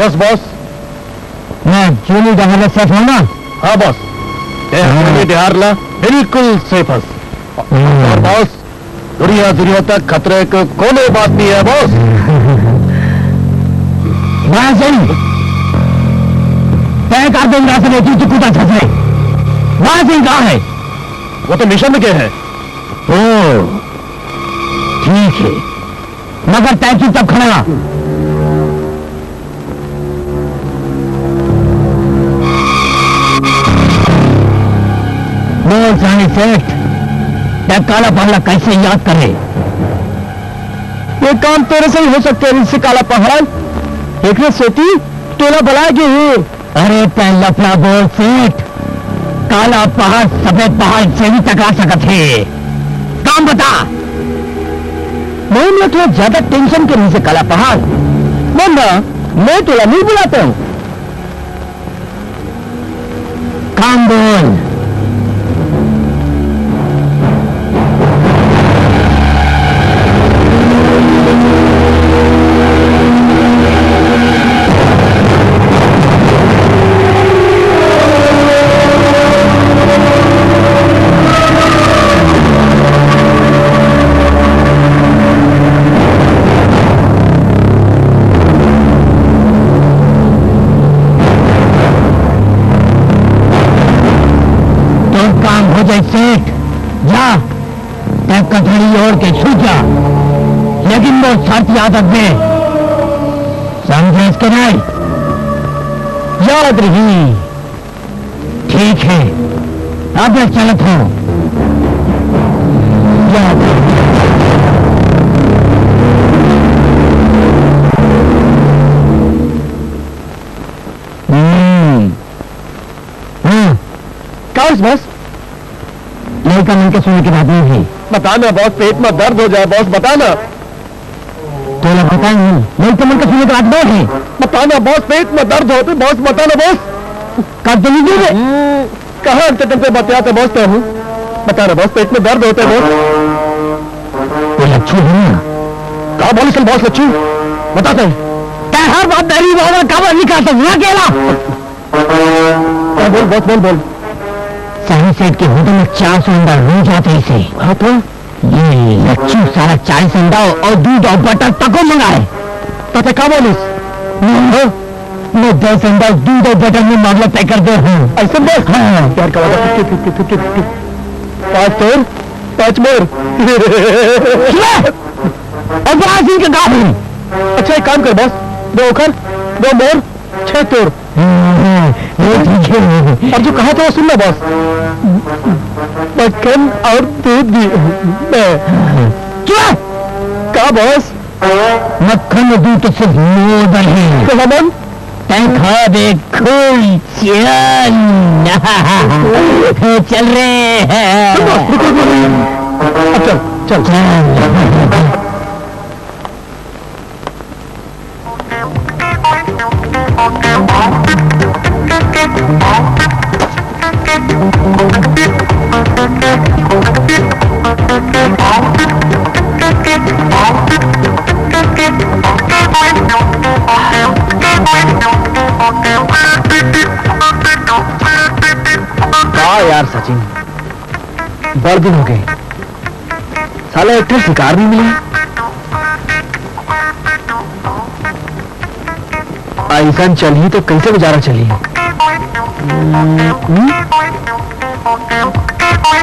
Yes boss. मैं चोली जहां safe हूं ना? हाँ बॉस, बिहारला बिल्कुल सेफ हस। और बॉस, दुनिया तक खतरे को कोई बात नहीं है बॉस। सिंह तय कर दूंगा से कुटा छसरे। सिंह कहाँ है? वो तो मिशन में गए हैं। ओ ठीक है, मगर तय की तब खड़ा। जाने सेठ, तब काला पहाड़ा कैसे याद करे? ये काम तेरे से ही हो सकते हैं। इससे काला पहाड़ एक सोती टोला बनाएगी। अरे पहला लफड़ा बोल सेठ, काला पहाड़ सफेद पहाड़ से भी टकरा सकते है। काम बता। मैं थोड़ा ज्यादा टेंशन करने से काला पहाड़ मैं टोला नहीं बुलाता हूँ। काम बोल। सेठ जा, तब कथड़ी ओढ़ के छू जा, लेकिन वो शर्त याद रखने। समझे इसके नहीं? याद रही। ठीक है, अब मैं चलत हूं। याद बस लड़का मन के सुनने की बात नहीं है। बताना बॉस, पेट में दर्द हो जाए बॉस, बताना। तो ना बताए नहीं, लड़का मन के सुनने की बात नहीं है। बताना बॉस, पेट में दर्द होते बॉस, बताना बॉस। कर तो लीजिए कहाँ अंत पे बताते बॉस तो हूँ। बताना बॉस, पेट में दर्द होते बॉस। तो लच्छू है ना? कहा बोली सल बॉस लच्छू, बताते हर बात मेरी कबर निकालता हूँ अकेला। बोल बॉस, बोल बोल। साहिब सेठ के होटल में 400 अंडा रोज आते इसे। हाँ तो ये लच्छू सारा 40 अंडा और दूध और बटर तको मंगाए। तथे का बोलिस? मैं 10 अंदाज दूध और बटन में मामला तय कर दे हूँ। ऐसे बस हाँ। यार का 50-50 5 तोर 5 मोर और बड़ा सिंह का गाँव हूँ। अच्छा एक काम कर बॉस 2 ओखर 2 मोर 6 तोर। ठीक है। और जो कहा था वो सुनना बॉस, मक्खन और दूध भी। क्या कहा बॉस? मक्खन और दूध तो सिर्फ मोदर है। तो हमन तय खा दे खुल चल रहे हैं। चल चल यार सचिन, बड़ दिन हो गए, साला एक तो शिकार नहीं मिली। ऐसा चली तो कैसे गुजारा चली?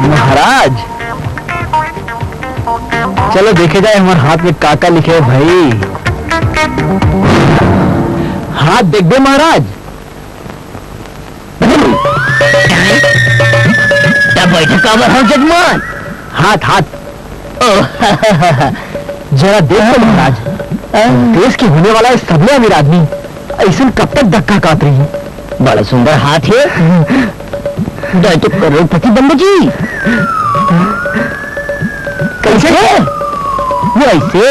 महाराज चलो देखे जाए हमारे हाथ में काका लिखे है भाई। हाथ देख दे महाराज। बैठकावर हो जजमान। हाथ हाथ जरा देखो महाराज, देश की होने वाला है सबले अमीर आदमी, ऐसे कब तक धक्का काट रही है? बड़ा सुंदर हाथ है। तो करोड़पति बंदू जी कैसे? वो ऐसे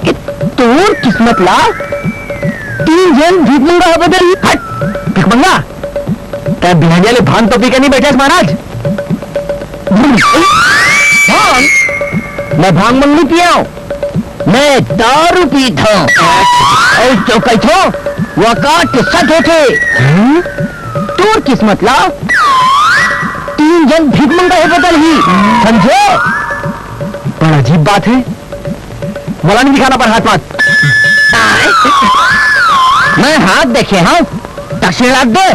कि तोर किस्मत ला 3 जन भिखमंगा बदल। हट भिखमंगा, क्या बिहारिया ले भान तो पी के नहीं बैठे महाराज? भांग? मैं भांग मंग नहीं पिया हूं, मैं दारू पीता हूं। और जो कहते वकाट सट होते तोर किस्मत ला 3 जन भिखमंगा है बदल ही, समझे? बड़ा अजीब बात है, मला नहीं दिखाना पर हाथ मत। मैं हाथ देखे हाँ, दक्षिणा दे।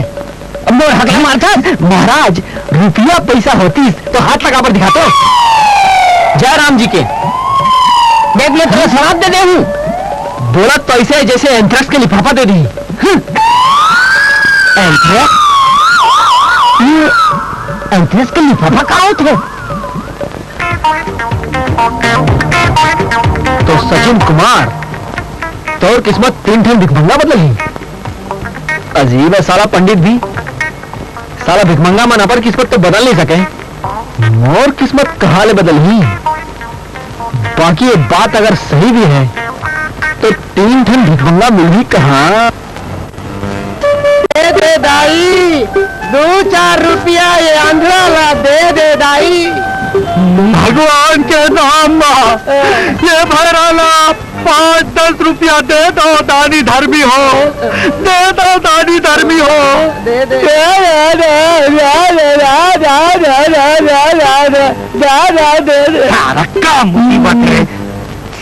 अब मोर हक मारता। महाराज रुपया पैसा होती तो हाथ लगा पर दिखाते। जय राम जी के। देख ले तेरा शराब दे दे हूँ। बोला तो ऐसे जैसे एंथ्रेक्स के लिफाफा दे दी। एंथ्रेक्स? ये एंथ्रेक्स के लिफाफा कहाँ होते? तो सचिन कुमार तो किस्मत 3 ठन भिखमंगा बदलही। अजीब है साला पंडित भी, साला भिखमंगा मना पर किस्मत तो बदल नहीं सके, और किस्मत कहाँ ले बदलही? बाकी एक बात अगर सही भी है तो 3 ठन भिखमंगा मिल ही कहाँ? दे दे दाई 2-4 रुपया ये आंध्रा ला दे दे दाई। भगवान के नाम में ये भैराना 5-10 रुपया दे दो, दानी धर्मी हो, दे दो दानी धर्मी हो। दे दे सारा का मुसीबत है,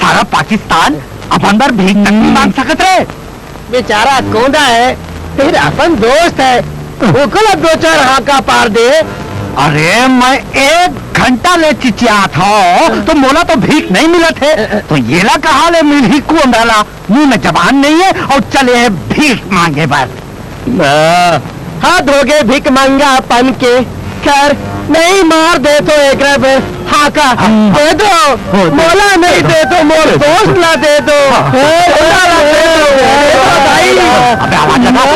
सारा पाकिस्तान अब अंदर भीख तक नहीं मांग सकत रे। बेचारा कौंदा है, फिर अपन दोस्त है, वो कल 2-4 हाका पार दे। अरे मैं 1 घंटा ले चिचिया था तो मोला तो भीख नहीं मिला थे, तो ये ला कहा ले मिल ही कौन डाला? मुंह में जबान नहीं है और चले है भीख मांगे बस। हाथ धोगे भीख मांगा अपन के, खैर नहीं मार दे तो एक हाका दे दो, मोला नहीं दे तो मोर दोस्त ला दे दो। अबे आवाज लगा।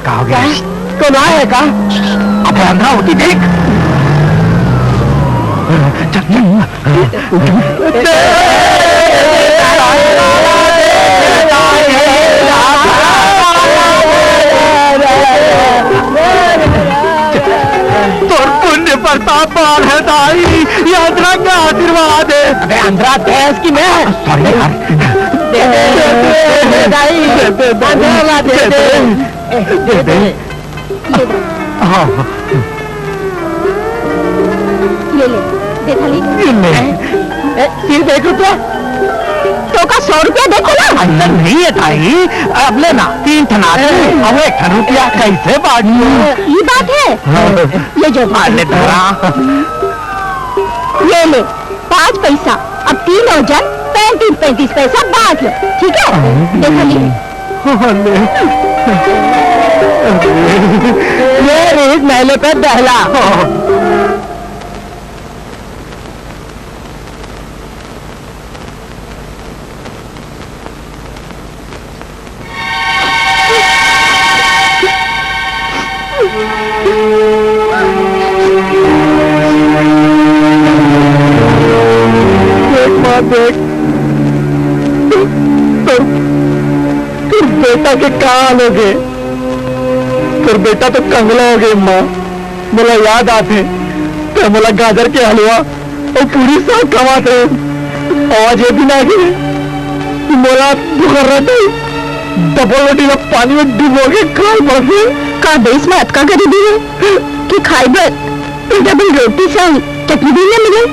कहा गया कौन आए का? अब अंधा होती देख। तोर पुण्य पर तापमान है दाई, ये अंतरा का आशीर्वाद है। अरे अंतरा तेज की मैं सॉरी यार, दे दाई, अंतरा दे। हाँ ये ले, दे थाली। सिर्फ 1 रुपया तो का 100 रुपया देखो ना। अंदर नहीं है ताई, अब लेना 3 ठना, अब 1 रुपया कैसे बांट लूं? ये बात है। ये जो ले धरा, ये ले 5 पैसा, अब 3 और जन 35 पैसा बांट लो, ठीक है? देखो ये इस मेले पे दहला। देख तो बेटा के कान हो गए, फिर बेटा तो कंगला हो गए। माँ मोला याद आते तो मोला गाजर के हलवा और पूरी साग खवाते, आवाज ये भी ना गिरे, मोला बुखार डबल रोटी में पानी में डुबो के खाए पड़ते। का देश में अटका कर दी है कि खाई बर डबल रोटी संग चटनी भी नहीं मिले।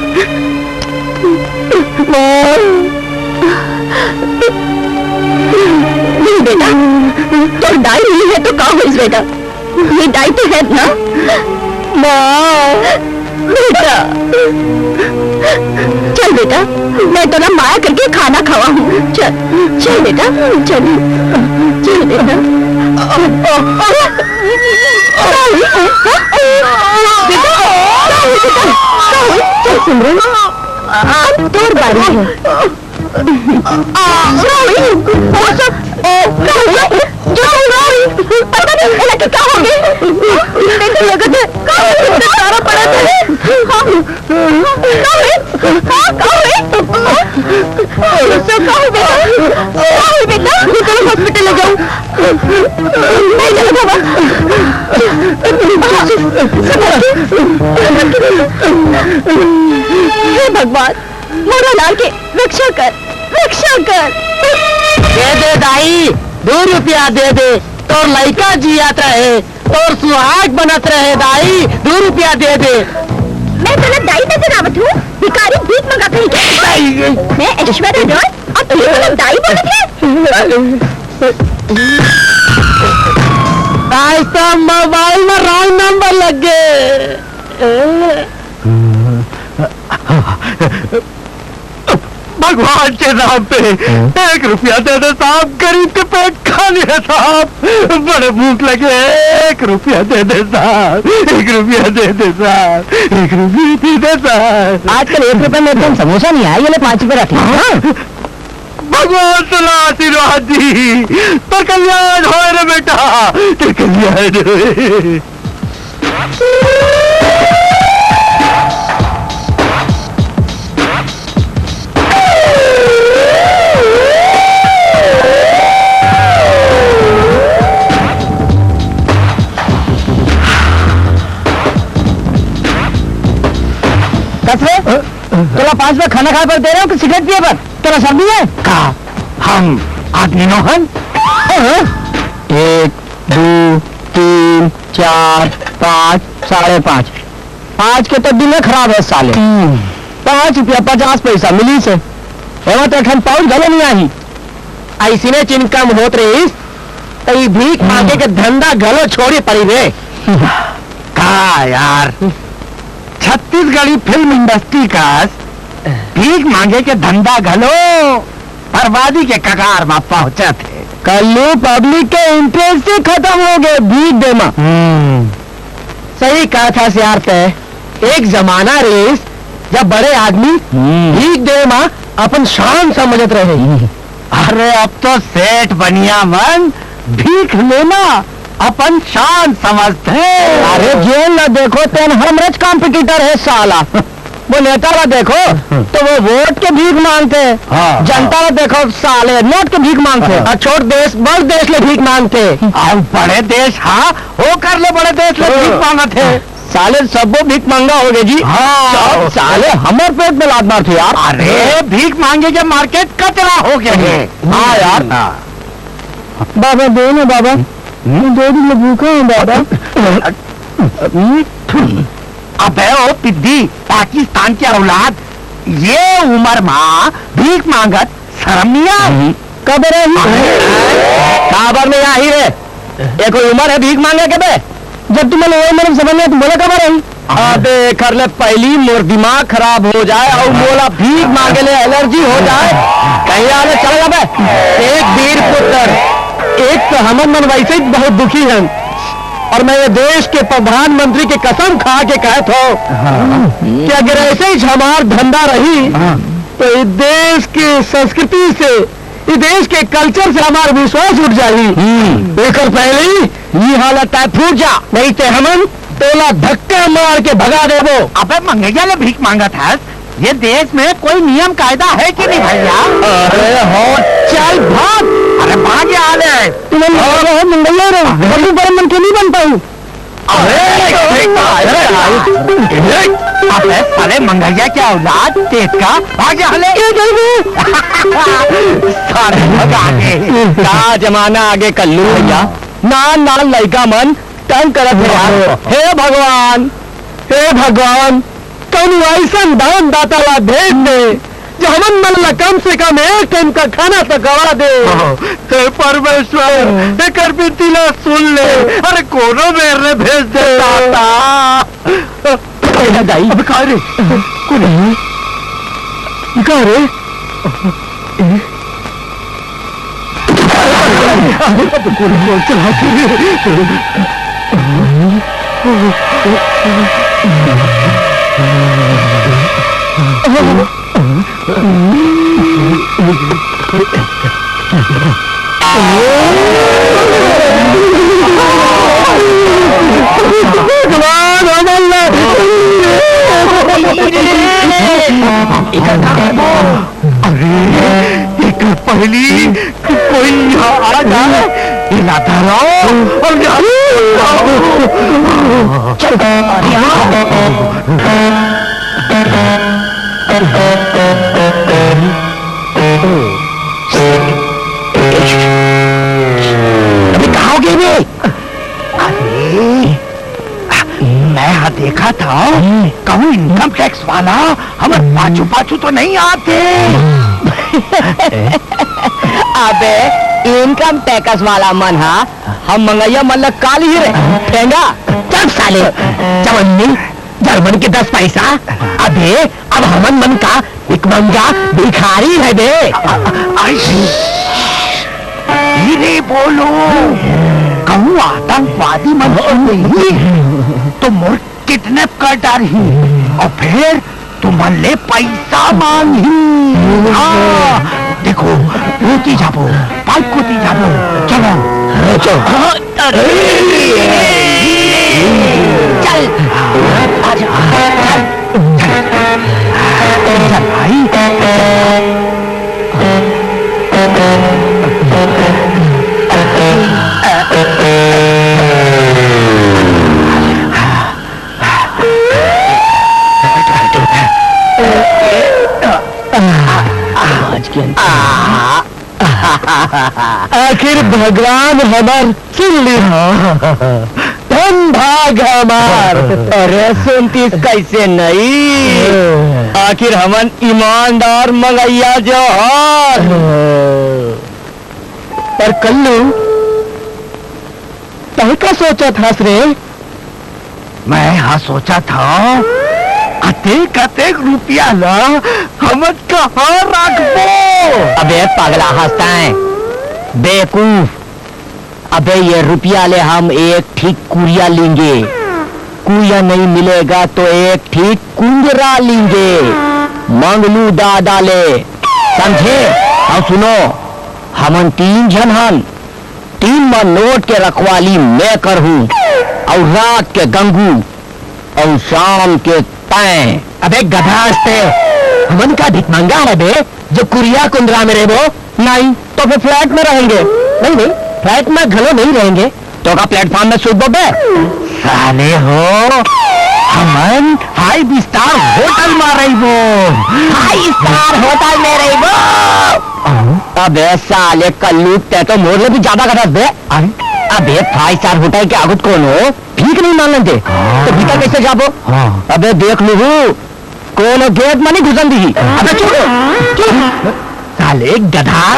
नहीं बेटा, तो डाई नहीं है तो क्या हो इस बेटा? ये डाई तो है ना माँ। बेटा चल बेटा, मैं तो ना माया करके खाना खावा हूँ। चल चल बेटा, चल चल बेटा। चल सिमरन, अब तोर बारी है। पता नहीं क्या हो गया, सारा पड़ा बेटा, हॉस्पिटल ले जाऊँ। हे भगवान, मोरा लाल के रक्षा कर, रक्षा कर। दे दे दाई, 2 रुपया दे दे, तो लड़का जियाता है और सुहाग बनत रहे। दाई 2 रुपया दे दे। मैं तेरा दाई नजर आवत हूँ, भिखारी भीख मंगा कहीं के। मैं ऐश्वर्या रॉय और तुम लोग दाई बोलत है। तो मोबाइल में रॉन्ग नंबर लग गए। भगवान के नाम पे 1 रुपया दे दे साहब, गरीब के पेट खाली है साहब, बड़े भूख लगे। 1 रुपया दे दे साहब, 1 रुपया दे दे साहब, 1 रुपया दे दे साहब। आजकल 1 रुपए में तुम समोसा नहीं आया, ये ले 5 रुपए रखे। भगवान सुना आशीर्वाद दी, तो कल्याण हो रे बेटा, तो कल्याण हो। तेरा 5 रुपए खाना खाए पर दे रहे हो कि सिगरेट पिए पर? तेरा सर्दी है? का हम आदमी नोहन 1 2 3 4 5 5.5 5 के तो दिन में खराब है साले। 5 रुपया 50 पैसा मिली से एवं तो ठन पाउच गले नहीं आई। ऐसी ने चिनकम होत रही तई भीख मांगे के धंधा गलो छोड़ी पड़ी रे। का यार छत्तीसगढ़ी फिल्म इंडस्ट्री का भीख मांगे के धंधा गलो बर्बादी के कगार में पहुंचे थे। कल्लू पब्लिक के इंटरेस्ट से खत्म हो गए भीख देना। सही कहा था सियार पे, एक जमाना रेस जब बड़े आदमी भीख दे मां अपन शान समझत रहे। अरे अब तो सेठ बनिया मन भीख लेना अपन शान समझते। अरे जेल ना देखो तेन हमरज कॉम्पिटिटर है साला। वो नेता ला देखो तो वो वोट के भीख मांगते, जनता ला देखो साले नोट के भीख मांगते। और छोट देश बड़ देश ले भीख मांगते। अब बड़े देश हाँ हो कर ले बड़े देश ले भीख मांगते। साले सब भीख मांगा हो गए जी। हाँ। साले हमारे पेट में लात मार थे यार। अरे भीख मांगे जब मार्केट कचरा हो गया है। हाँ यार। बाबा दो ना बाबा, मैं 2 दिन में भूखा हूँ बाबा। अबे ओ पिद्दी, पाकिस्तान की औलाद, ये उम्र माँ भीख मांगत शर्म नहीं आई? कब रही काबर में आ ही रे, ये कोई उम्र है भीख मांगे के बे? जब तुम्हें मेरे समझ में तुम बोले कब रही? अबे कर ले पहली मोर दिमाग खराब हो जाए और बोला भीख मांगे ले एलर्जी हो जाए, कहीं आगे चल जा बे। एक वीर पुत्र, एक तो हम मन वैसे ही बहुत दुखी हैं, और मैं ये देश के प्रधानमंत्री की कसम खा के कहता हूँ कि अगर ऐसे ही हमार धंधा रही तो इस देश की संस्कृति से, इस देश के कल्चर से हमारा विश्वास उठ जाएगी। एक पहले ही ये हालत है, फूट जा नहीं तो हमन तोला धक्का मार के भगा देवो। अबे मंगैया ने भीख मांगा था, ये देश में कोई नियम कायदा है कि नहीं भैया? अरे हो चल भाग। अरे भाग जा रहे तुम्हें मंगैया रे, बड़े मन के नहीं बन पाऊँ। अबे साले मंगैया क्या औलाद तेज का, भाग जा ले। सारे भगा के का जमाना आगे कल्लू भैया, ना लड़का मन तंग करत है यार। हे भगवान, हे भगवान, कौन ऐसा दान दाता ला भेज दे जो हमन मन ला कम से कम एक टाइम का खाना तो गवा दे। हे परमेश्वर, एक विनती ला सुन ले। अरे कोनो मेर ने भेज दे दाता। दाई अब कहा रे कहा रे एक पहली कोई यहाँ आ जाए, इलादा रहो और अभी कहोगे भी? अरे मैं यहाँ देखा था, कहूँ इनकम टैक्स वाला हमारे पाछू पाछू तो नहीं आते। अबे इनकम टैक्स वाला मन हा, हम मंगैया मन काली ही रहे ठेंगा। चल साले जवन्नी जर्मन के 10 पैसा। अबे अब हमन मन का भिखमंगा भिखारी है बे। धीरे बोलो, कहूँ आतंकवादी मन सुन रही तो मोर किडनैप कर डाली और फिर तुम ले पैसा मांगी। हाँ देखो रोती जाबो, पाइप कोती जाबो। चलो चल आजा, चल भाई। आखिर भगवान हमार सुन ली, धन भाग हमार। अरे सुनती कैसे नहीं, आखिर हमन ईमानदार मंगैया जो हार। पर कल्लू तू क्या सोचा था रे? मैं यहाँ सोचा था अतेक अतेक रुपया ला हम कहाँ रखबो। अबे पगला हंसता है बेवकूफ। अबे ये रुपया ले हम एक ठीक कुरिया लेंगे, कुरिया नहीं मिलेगा तो एक ठीक कुंजरा लेंगे, मंगलू दादा ले, समझे? और सुनो, हमन 3 जन हन, 3 मन नोट के रखवाली मैं कर हूँ, और रात के गंगू और शाम के तय। अबे गधास्ते, हमन का भिखमंगा है बे जो कुरिया कुंदरा में रहो। नहीं तो फिर फ्लैट में रहेंगे। नहीं फ्लैट में घलो नहीं रहेंगे तो का प्लेटफॉर्म में सुबह बे। साले हो हमन 5 स्टार होटल में रही वो 5 स्टार होटल में रही वो अबे साले कल्लू ते तो मोर भी ज्यादा गलत बे अबे 5 स्टार होटल के आगुत कौन हो ठीक नहीं मान लेते तो भीतर कैसे जाबो अबे देख लू कौन गेट में नहीं घुसन दी अबे चुप चुप साले गधा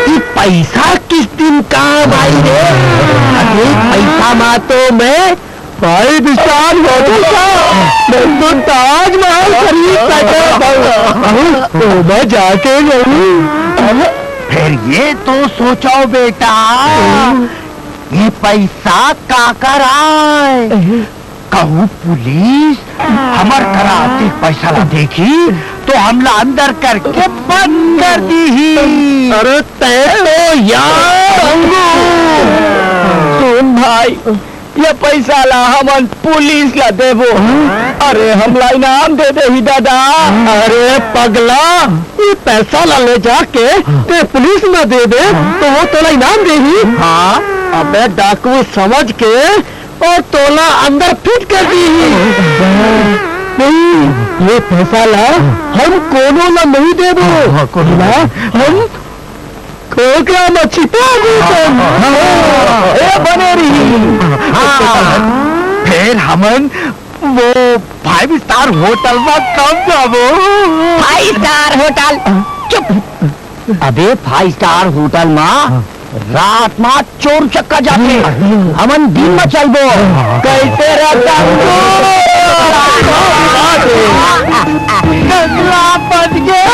ये पैसा किस दिन का भाई रे अबे पैसा मा तो मैं 5 स्टार होटल का मैं तो ताजमहल खरीद सके मैं जाके रहूं फिर ये तो सोचो बेटा ये पैसा का कराए कहूँ पुलिस हमार कराते पैसा ला देखी तो हमला अंदर करके बंद कर दी अरे तो यार सुन भाई ये पैसा ला हमन पुलिस ला देबो अरे हमला इनाम दे दे ही दादा अरे पगला ये पैसा ला ले जाके ते पुलिस में दे दे तो वो तोला इनाम देही हाँ अबे डाकू समझ के और तोला अंदर फिट कर दी नहीं ये पैसा ला हम कोनो ला नहीं देबो हम कोकरा में छिपा बने रही फिर हमन वो 5 स्टार होटल में कब जाबो 5 स्टार होटल चुप अबे 5 स्टार होटल में रात में चोर चक्का जाते हमन दिन में चलबो कैसे रहता बच गया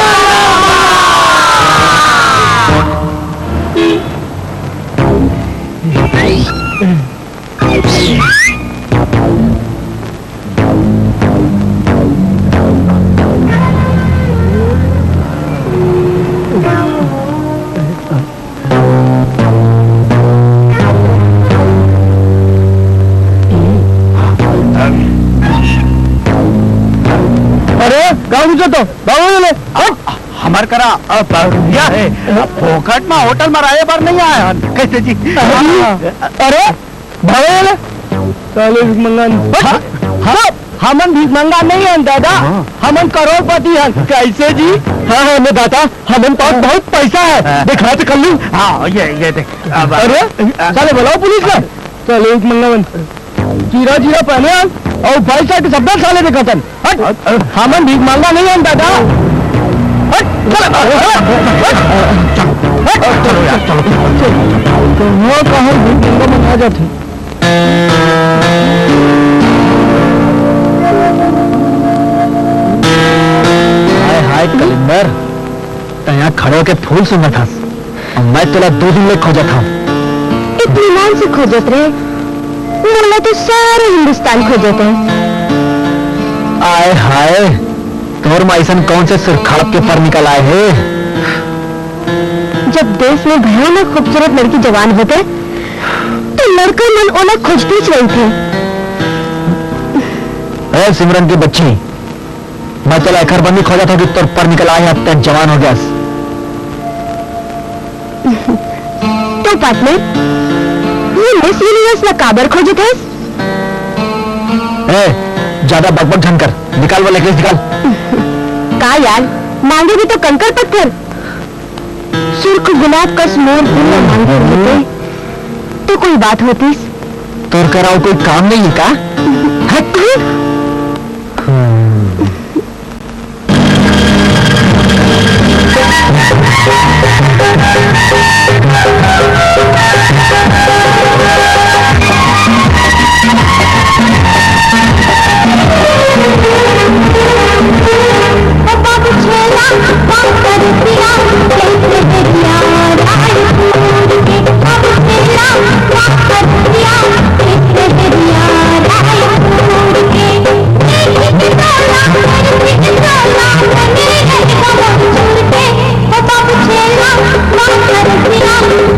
गाँव तो हमार करा क्या है फोकट में होटल में राय बार नहीं आया कैसे जी अरे भवेल हमन भीख मंगा नहीं है दादा हमन करोड़पति हैं कैसे जी हाँ हाँ मैं दादा हमन पास बहुत पैसा है दिखा तो कर लूँ हाँ ये देख अरे चले बुलाओ पुलिस का चलो एक मंगावन जीरा जीरा पहने और भाई साहब के सब साले दिखातन हमन भीख मांगा नहीं है दादा आ जाते हाय कलिंदर तया खड़े के फूल सुनना था मैं तुला 2 दिन में खोजा था इतनी मान से खोजत रहे मुझे तो सारे हिंदुस्तान खोजते हैं आए हाय तोर माइसन कौन से सुरखाड़प के पर निकल आए हैं जब देश में भयानक खूबसूरत लड़की जवान होते तो लड़का मन ओला खोजती रही थे ए सिमरन की बच्ची मैं तो लेकर बंदी खोजा था कि तोर पर निकल आए अब तक जवान हो गया तो पार्टनर ये मिस यूनिवर्स ना काबर खोजे थे ज्यादा बकबक झनकर निकाल वो नेकलेस निकाल का यार मांगे भी तो कंकर पत्थर सुर्ख गुलाब का स्मोर फूल मांगे होते तो कोई बात होती तोर कराओ कोई काम नहीं है का Yeah.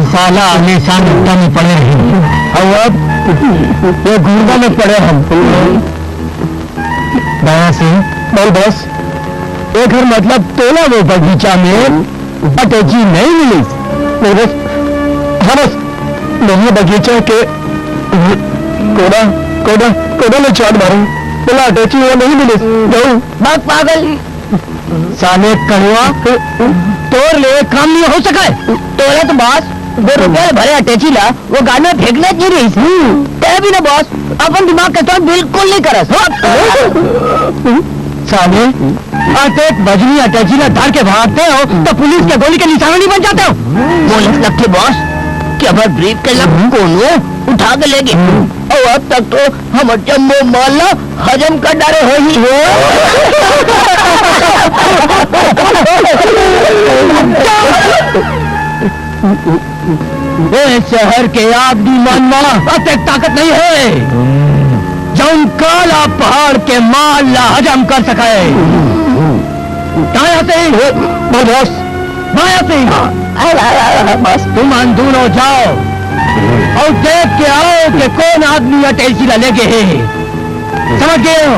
साला हमेशा निपटा में पड़े हैं और अब ये गुर्दा में पड़े हम। दया से बोल बस, एक घर मतलब तोला वो बगीचा में अटैची नहीं मिली। बस हाँ बस नहीं बगीचा के कोड़ा कोड़ा कोड़ा में चाट मारू बोला अटैची वो नहीं मिली। जाऊँ बात पागल साले कड़वा तोड़ ले काम नहीं हो सका। तोड़ा तो बॉस 2 रुपये भरे अटैची ला वो गाना फेंकने की रही तय भी ना बॉस अपन दिमाग का इस्तेमाल बिल्कुल नहीं करस। साले आते बजनी अटैची ला धार के भागते हो तो पुलिस के गोली के निशाना नहीं बन जाते हो। बोले लगते बॉस कि अगर ब्रीफ के लग कोनो उठा के ले गए और अब तक तो हम जम्मो माला हजम कर डाले हो ही शहर के आदमी मानवा अब एक ताकत नहीं है जो काला पहाड़ के माल ला हजम कर सके। माया सिंह तुम दोनों जाओ और देख के आओ कि कौन आदमी अटैची ला लेके है। समझ गए हो?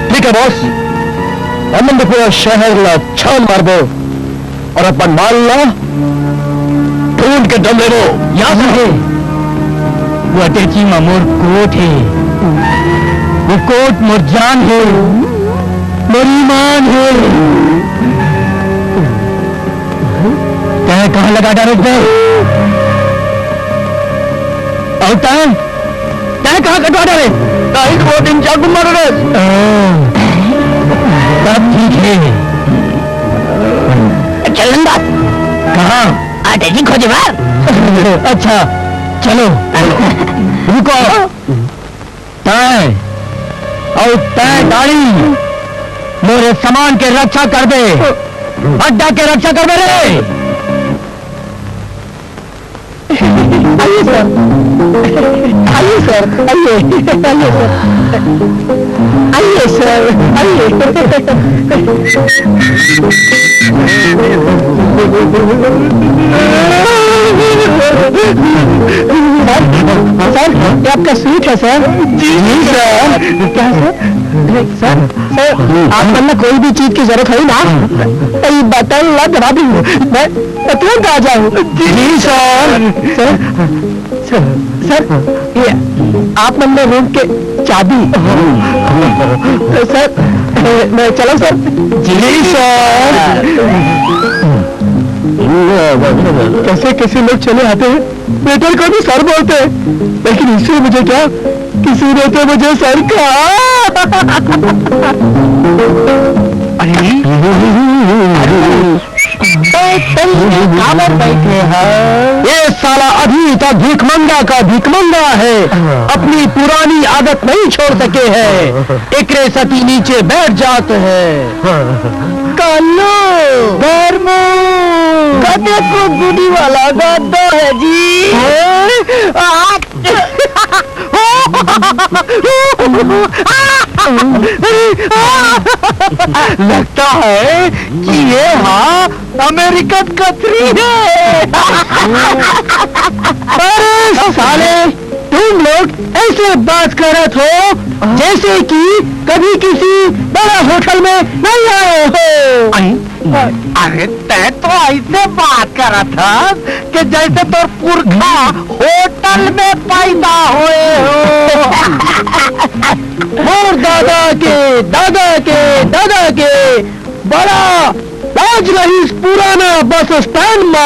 ठीक है बॉस, हम पूरा शहर ला छान मार दो और अपन माल ला ढूंढ के दम ले लो। याद रहे वो अटैची में मोर कोट है, वो कोट मोर जान है, मोर ईमान है। तय कहाँ लगा डाले थे और तय कहाँ कटवा डाले? वो दिन चाकू मारो रे। सब ठीक है। चलंदा कहाँ अटैची खोजे बार। अच्छा चलो रुको। तय और तय गाड़ी मेरे सामान के रक्षा कर दे, अड्डा के रक्षा कर दे रे। आइए सर, आइए सर, आइए आइए सर, आइए सर, ये आपका स्वीट है सर। जी सर। क्या सर? सर आप वरना कोई भी चीज की जरूरत है ना तो बटन ला दबा दी मैं तुरंत आ जाऊँ। जी सर। सर सर ये आप मंदिर रूम के चाबी। सर मैं चलो सर। जी सर। कैसे कैसे लोग चले आते हैं, बेटर को भी सर बोलते हैं, लेकिन इससे मुझे क्या, किसी ने तो मुझे सर कहा। काबर बैठे हैं? ये साला अभी तक भिखमंगा का भिखमंगा है, अपनी पुरानी आदत नहीं छोड़ सके हैं, एकरे सती नीचे बैठ जाते हैं। कालो धर्मो गधे को गुड़ी वाला गद्दा है जी। लगता है कि ये अमेरिकन कतरी है। अरे साले, तुम लोग ऐसे बात करत हो जैसे कि कभी किसी बड़ा होटल में नहीं आए हो। अरे तय तो ऐसे बात करा था कि जैसे तो पुरखा होटल में पैदा हुए हो। और दादा के दादा के दादा के बड़ा आज रही पुराना बस स्टैंड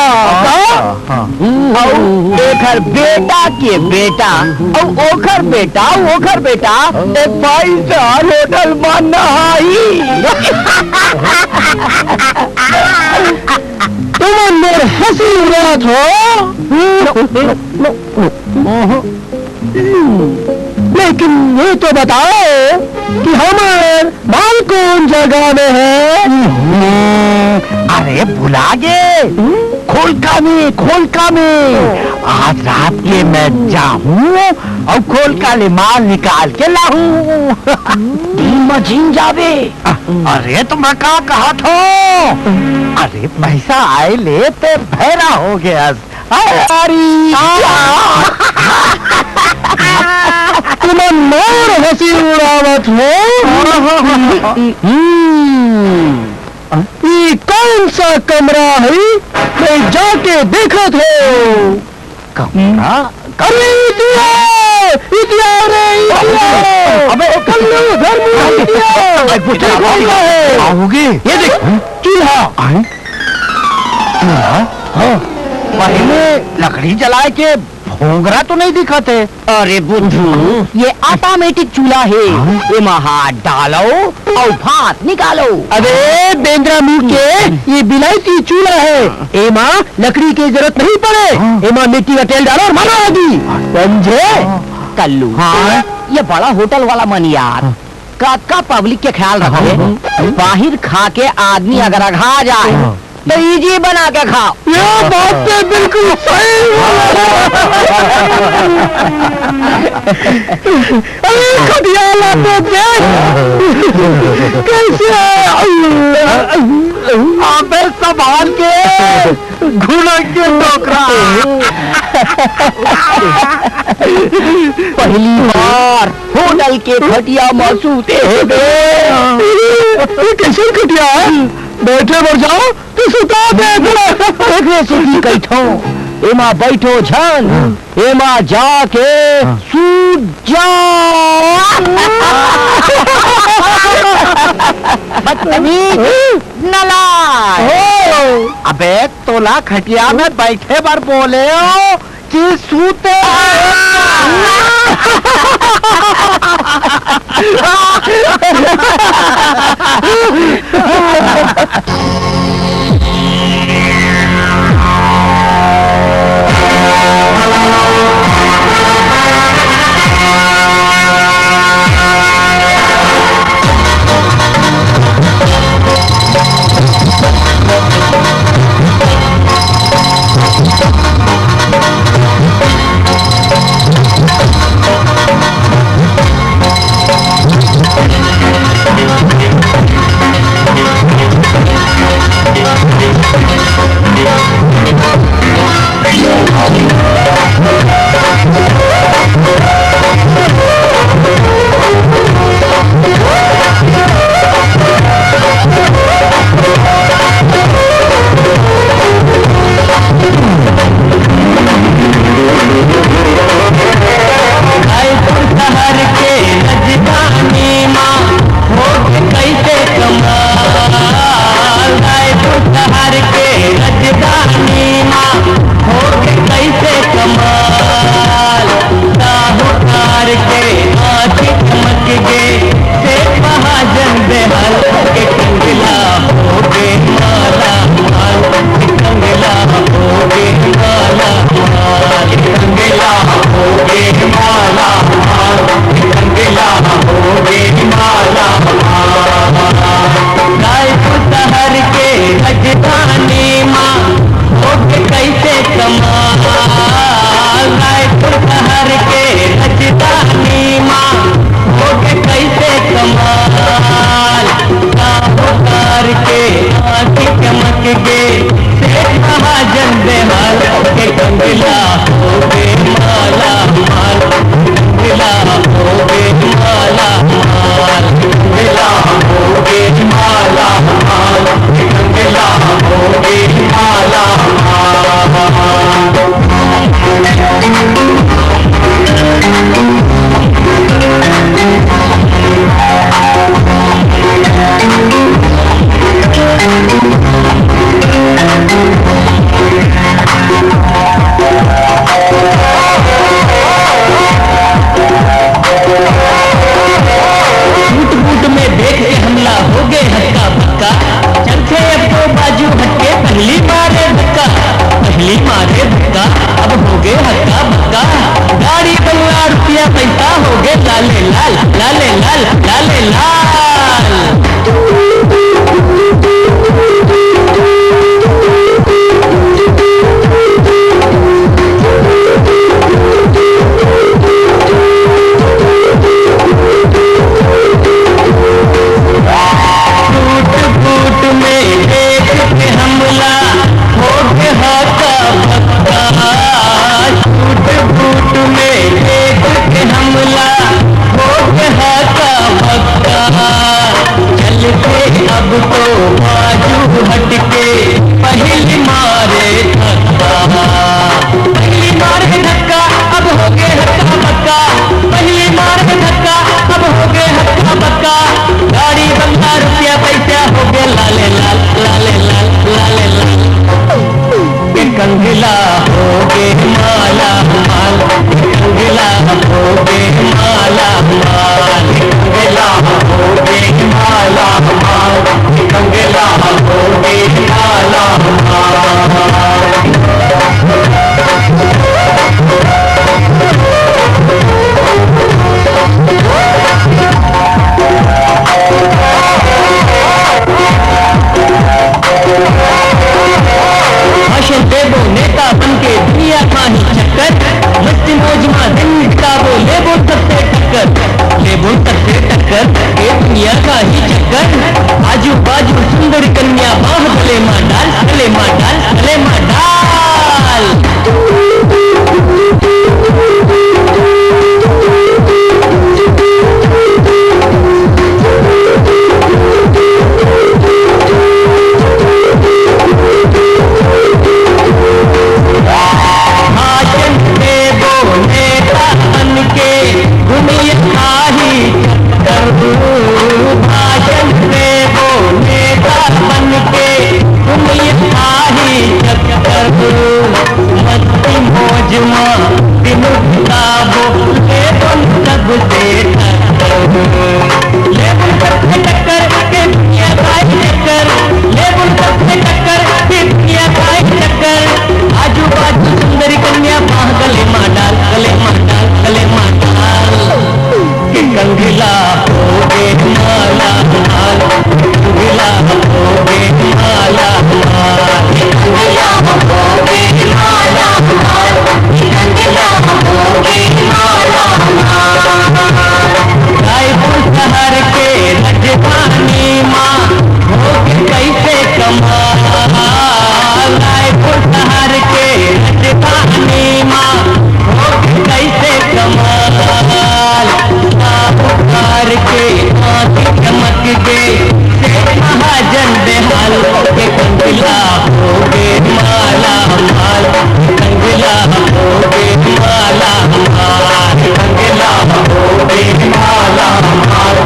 ओखर बेटा के बेटा और ओखर बेटा एक 5 स्टार होटल बनना तुम मोर हंसी उड़ात हो। लेकिन ये तो बताओ कि हमारे बाल कौन जगह में है? अरे भुला गे, खोलका में आज रात के मैं जाऊं और खोलका ले माल निकाल के लाऊं। मजीन जावे। अरे तुम क्या कहा था? अरे पैसा आए ले ते भैरा हो गया। तुम मोर हंसी उड़ावत हो। ये कौन सा कमरा है? मैं जाके देखत हो। कमरा? अरे इतिया रे, अबे कल्लू धर्मू आओगे? ये देख चूल्हा। पहले लकड़ी जलाए के भोंगरा तो नहीं दिखाते। अरे बुद्धू, ये ऑटोमेटिक चूल्हा है, इमा हाथ डालो और भात निकालो। अरे बेंद्रा मुंह के, ये बिलायती चूल्हा है। एमा लकड़ी की जरूरत नहीं पड़े, एमा मिट्टी का तेल डालो और मानो आदि, समझे? कल्लू, ये बड़ा होटल वाला मन यार, का पब्लिक के ख्याल रखे। बाहर खा के आदमी अगर अघा जाए तो इजी बना के खाओ। ये बात तो बिल्कुल सही। अरे खटिया लाते कैसे? अबे संभाल के घुलक के टोकरा। पहली बार होटल के खटिया मसूते कैसे खटिया है? बैठे बढ़ जाओ तो सुता देखने से की कैठो एमा बैठो झन, एमा जाके सूत जाओ। बदतमीज नलायक। अबे तोला खटिया में बैठे बार बोले हो कि सूते? रुपया पैसा हो गए लाले लाल लाले लाल लाले लाल के कंगला हो गए माला माल कंगला हो गए माला माल कंगला हो गए माला माल कंगला हो गए माला माल भाषण देवो नेता बनके दुनिया खानी चक्कर मस्ती मौज में दिन किताबो लेबो सबसे टक्कर ये दुनिया का ही चक्कर आजू बाजू सुंदर कन्या बाह गले मां डाल गले मां डाल गले मां डाल कंगला हो गए माला माल कंगला हो गए माला माल कंगला हो गए माला माल कंगला हो गए माला माल रायपुर शहर के राजधानी माँ हो गए कैसे कमाल रायपुर शहर के राजधानी माँ हो गए कैसे कमाल उतार के आंख चमक गए महाजन बेहाल के कंगला हो गए माला माल कंगला हो गए माला माल कंगला हो गए माला माल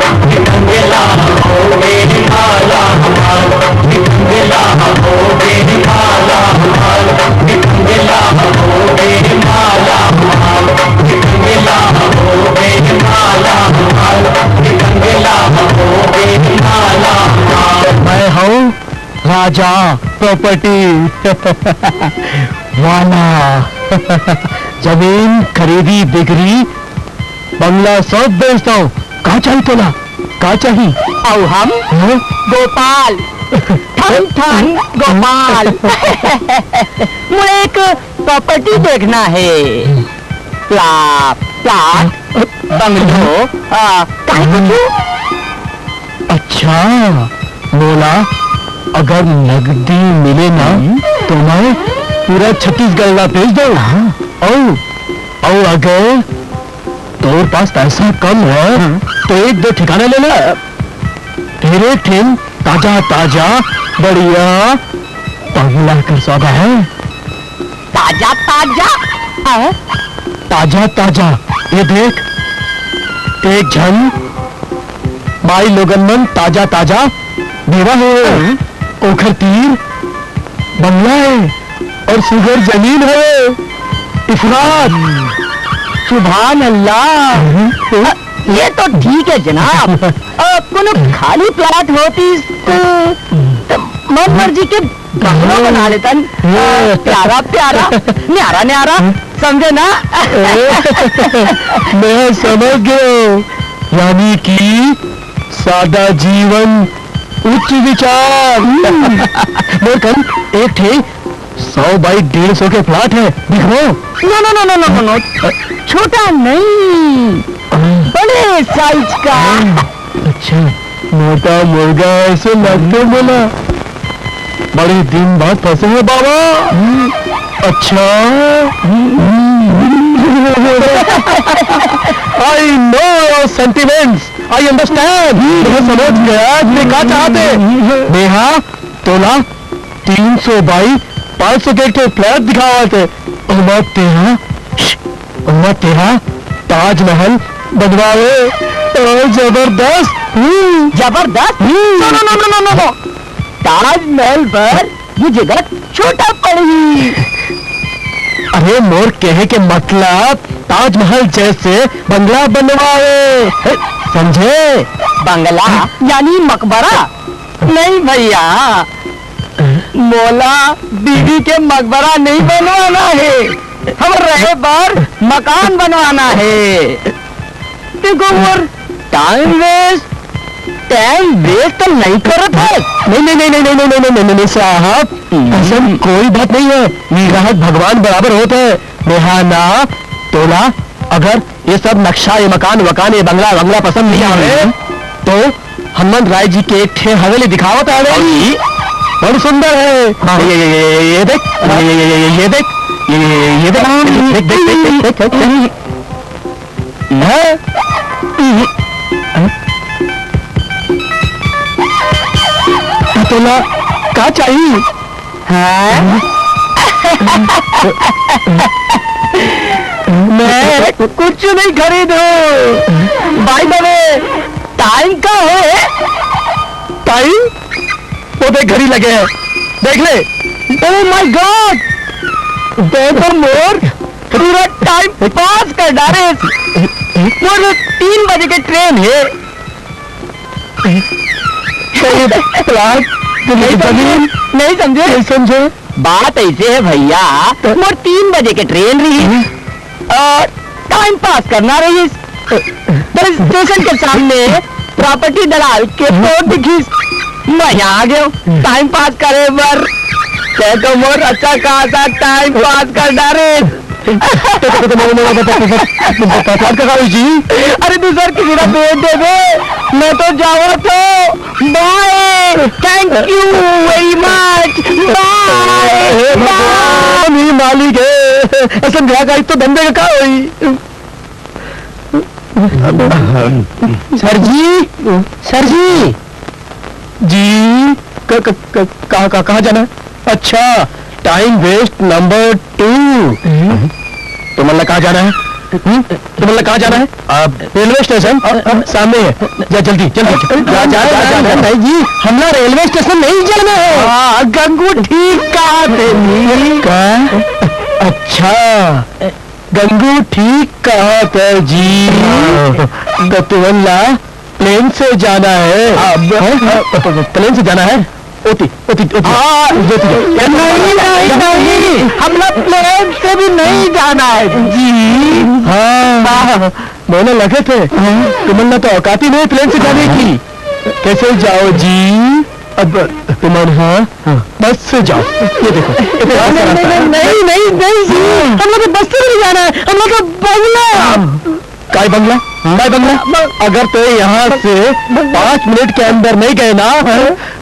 कंगला हो गए माला माल कंगला हो गए माला माल कंगला हो गए माला माल कंगला हो गए माला मैं हूँ राजा प्रॉपर्टी वाला जमीन खरीदी बिक्री बंगला सब बेचता हूँ कहा चाहिए तोला कहा चाहिए और हम गोपाल ठन ठन गोपाल मुझे एक प्रॉपर्टी देखना है प्लाट बंगलो अच्छा बोला अगर नगदी मिले ना तो मैं पूरा छत्तीसगढ़ ला भेज दो और अगर तोर पास पैसा कम है तो एक दो ठिकाना ले ला फिर एक दिन ताजा ताजा बढ़िया बंगला कर सौदा है ताजा ताजा ताजा ताजा ये देख एक झन माई लोगन मन ताजा ताजा मेवा है ओखर तीर बंगला है और सुगर जमीन है इफरात सुभान अल्लाह ये तो ठीक है जनाब कोनो खाली प्लाट होती तो मन मर्जी के बंगला बना लेता प्यारा प्यारा न्यारा न्यारा समझे ना मैं समझ गया यानी कि सादा जीवन उच्च विचार मोरकन एक थे 100 बाई 150 के फ्लैट है दिखो नो छोटा नहीं बड़े साइज का अच्छा मोटा मुर्गा ऐसे लगते बोला बड़े दिन बाद फंसे हैं बाबा अच्छा I know your sentiments I understand मैं समझ गया कि क्या चाहते नेहा तोला 300 बाई 500 के फ्लैट दिखावा थे तेरा ताजमहल बनवावे जबरदस्त जबरदस्त। No no no no no no, Taj Mahal पर ये जगह छोटा पड़ी। अरे मोर कहे के मतलब ताजमहल जैसे बंगला बनवाए, समझे? बंगला यानी मकबरा? नहीं भैया, मोला बीवी के मकबरा नहीं बनवाना है, हम रहे बार मकान बनवाना है। देखो और टाइम वेस्ट तो नहीं करत है। नहीं नहीं नहीं नहीं नहीं नहीं नहीं नहीं नहीं साहब, ऐसा कोई बात नहीं है। ग्राहक भगवान बराबर होते हैं। नेहाना तोला, अगर ये सब नक्शा, ये मकान वकान, ये बंगला वंगला पसंद नहीं आवे तो हनुमान राय जी के एक ठे हवेली दिखावत हवेली बड़ी सुंदर है। हाँ, ये देख, ये देख, ये देख, देख देख देख देख देख देख। तोला क्या चाहिए? मैं कुछ नहीं खरीदू। भाई बने टाइम का है। टाइम वो देख, घड़ी लगे हैं, देख ले। ओह माय गॉड, देखो मोर पूरा टाइम पास कर डाले। वो 3 बजे की ट्रेन है। नहीं समझे? समझे? बात ऐसे है भैया, मोर 3 बजे की ट्रेन रही और टाइम पास करना रही। स्टेशन के सामने प्रॉपर्टी दलाल के बोर्ड दिखी, मैं यहाँ आ गया टाइम पास करे बर। तो मोर अच्छा खासा टाइम पास कर डाले। जी अरे दूसर किसी का भेज दे दे, मैं तो जाओ तो। Bye, thank you very much, bye. मालिक है, ऐसा ग्राहक तो धंधे का हुई। सर जी, सर जी, जी कहाँ जाना है? अच्छा, टाइम वेस्ट नंबर 2। तो मतलब कहाँ जाना है? तो मतलब कहाँ जाना है? रेलवे स्टेशन सामने है, जा जल्दी जल्दी जा जा जा जी, हमला रेलवे स्टेशन नहीं जाना है। गंगू ठीक कहा थे। अच्छा, गंगू ठीक कहा था जी। तो तुमला प्लेन से जाना है? प्लेन से जाना है? ओती ओती ओती। नहीं, हम लोग प्लेन से भी नहीं जाना है जी। हाँ, मैंने लगे थे तुमने तो औकात ही नहीं प्लेन से जाने की। कैसे जाओ जी? अब तुम हाँ बस से जाओ। ये देखो, नहीं नहीं नहीं जी, हम लोग बस से नहीं जाना है, हम लोग का बंगला। काय बंगला? काय बंगला? अगर तो यहाँ से 5 मिनट के अंदर नहीं गए ना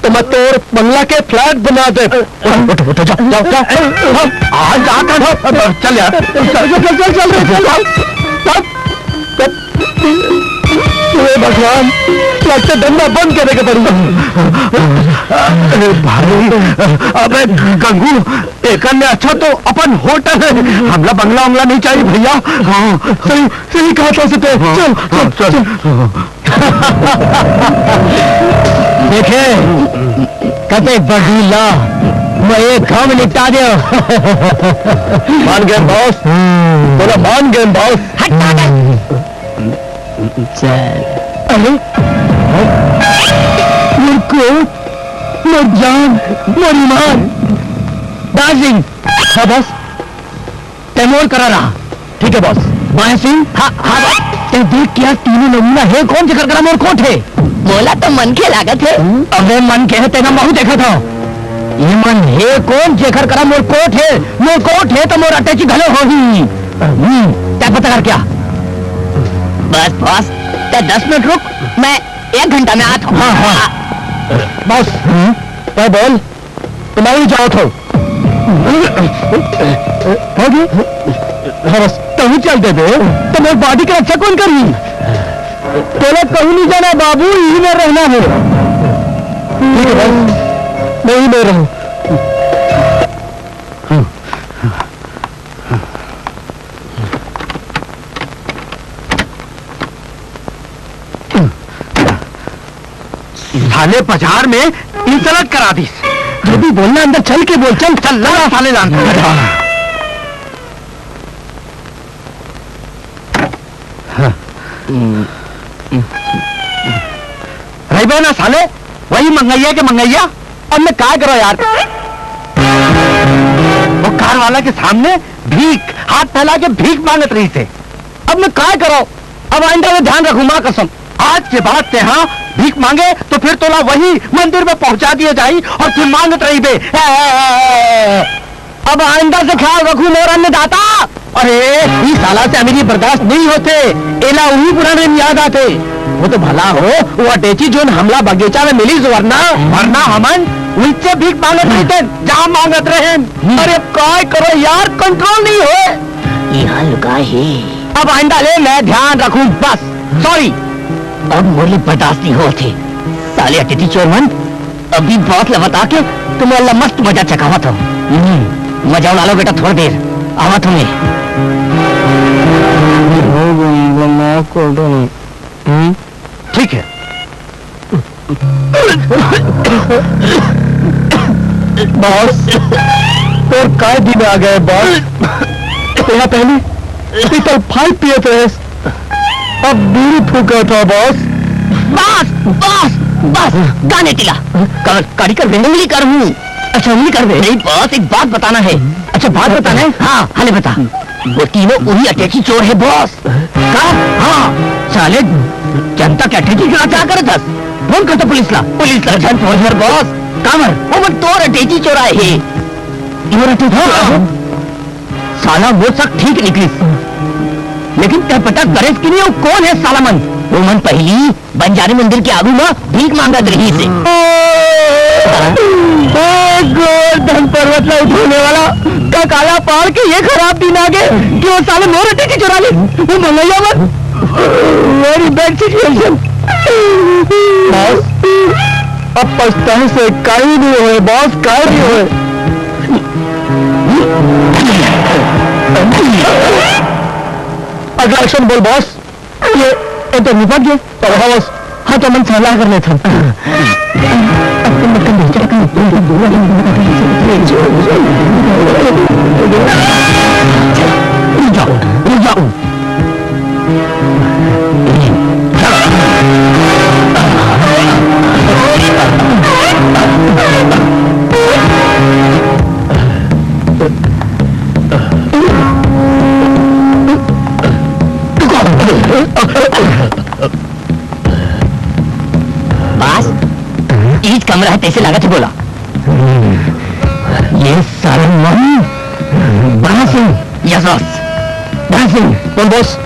तो मैं तो बंगला के फ्लैट बना दे। उठो उठो, जाओ जाओ जाओ। आज जाकर चल यार, भगवान, लगता धंधा बंद करने के पड़ेगा। भाई, अबे गंगू, एक अन्य अच्छा तो अपन होटल है, हमला बंगला उंगला नहीं चाहिए भैया। हाँ, सही सही कहा था उसे। चल चल चल। देखे कते बडीला, मैं एक काम निपटा दो। मान गए बॉस, बोला मान गए बॉस। चल, अरे मोर जान, मोर ईमान, दार्जिलिंग। हाँ बॉस, तैमूर करा रहा। ठीक है बॉस। माया सिंह, हाँ हाँ बॉस। ते देख क्या तीनों नमूना है, कौन जिक्र करा मोर कोट है? बोला तो मन के लागत है। अबे मन के है, तेना महू देखा था। ये मन है कौन जेखर करा मोर कोट है? मोर कोट है तो मोर अटैची घलो होगी। क्या पता कर क्या? बस बॉस, ते 10 मिनट रुक, मैं 1 घंटा में आता हूँ। हाँ हाँ बॉस, क्या बोल? तुम्हारी जाओ तो हाँ बस, कहीं चल दे तो मेरी बॉडी की रक्षा कौन करी? तोला कहीं नहीं जाना बाबू, यही में रहना है। ठीक है बस, मैं ही में रहूं। साले बाजार में इंसल्ट करा दी। जो भी बोलना अंदर चल के बोल, चल चल लगा साले जान। रही ना साले, वही मंगैया के मंगैया। अब मैं क्या करो यार, वो कार वाला के सामने भीख हाथ फैला के भीख मांगत रही थे। अब मैं क्या करो, अब आइंदा में ध्यान रखूं मां कसम। आज के बाद से हाँ भीख मांगे तो फिर तोला वही मंदिर में पहुंचा दिया जाई और फिर मांगत रही बे। अब आइंदा से ख्याल रखूं मोर अन्नदाता। अरे इस साला से अमीरी बर्दाश्त नहीं होते, एला वही पुराने दिन याद आते। वो तो भला हो वो अटैची जो हमला बगीचा में मिली, वरना हमन उनसे भीख मांगत रहे थे, जहाँ मांगत रहे। अरे काय करो यार, कंट्रोल नहीं हो। ये हल्का है। अब आइंदा ले मैं ध्यान रखूं बस। सॉरी। अब मुरली बर्दाश्त नहीं होते साले अतिथि चोरमन। अभी बहुत लबता के तुम्हें अल्लाह मस्त मजा चकावा था। मजा उड़ा लो बेटा, थोड़ी देर आवा तुम्हें। ठीक है। बॉस और काय दिन आ गए बॉस। तेरा पहले पीतल 5 पिए थे, अब बीड़ी फूका था बॉस। बस बस बस गाने टिला गाड़ी कर उंगली कर हूँ। अच्छा उंगली कर दे। नहीं बॉस एक बात बताना है। अच्छा बात बताना है? हाँ हाले बता। वो तीनों वही अटैची चोर है बॉस। का? हाँ साले जनता के अटैची चोर क्या करे दस फोन करता पुलिस ला बॉस। कामर वो मत तोर अटैची चोर आए है। साला वो सब ठीक निकली, लेकिन क्या पता गरज की नहीं वो कौन है साला मन। वो मन पहली बंजारी मंदिर के आगू में भीख मांगत रही से। गोवर्धन पर्वत ला उठाने वाला का काला पहाड़ के ये खराब दिन आ गए कि वो साले मोर अटैची चुरा ली। वो मंगैया मत, वेरी बैड सिचुएशन। बॉस अब पछताने से काई नहीं हुए बॉस, काई नहीं हुए। अगला एक्शन बोल बॉस। ये तो निपट गए तो बॉस। हाँ तो मन सलाह कर ले था। रुक जाओ। बस ईद कमरा है तैसे लगा थे बोला। ये सारा मन बड़ा सिंह यस बड़ा सिंह बोल बॉस।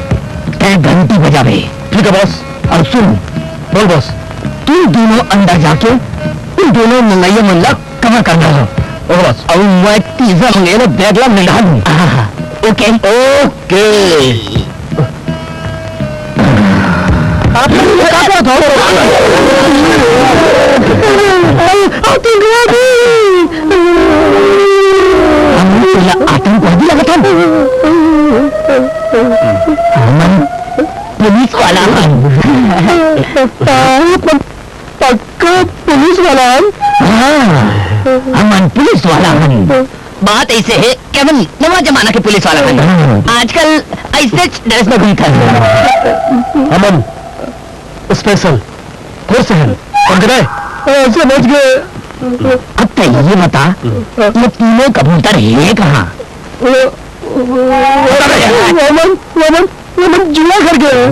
क्या घंटी बजावे? ठीक है बॉस। और सुन बोल बॉस। तुम दोनों अंदर जाके उन दोनों मंगैया मन ला कवर करना हो। बॉस और मैं तीसरा मंगैया बैग ला मिला दूं। Okay okay. आप आतंकवादी लगा था। पुलिस वाला पक्का पुलिस वाला। अमन पुलिस वाला। बात ऐसे है केवल नवा जमाना के पुलिस वाला है। आजकल ऐसे ड्रेस में घूमता है। अमन स्पेशल फोर्स है, समझ रहे? समझ गए। अब तो ये बता ये तीनों कबूतर है कहाँ? वमन जुआ कर गए।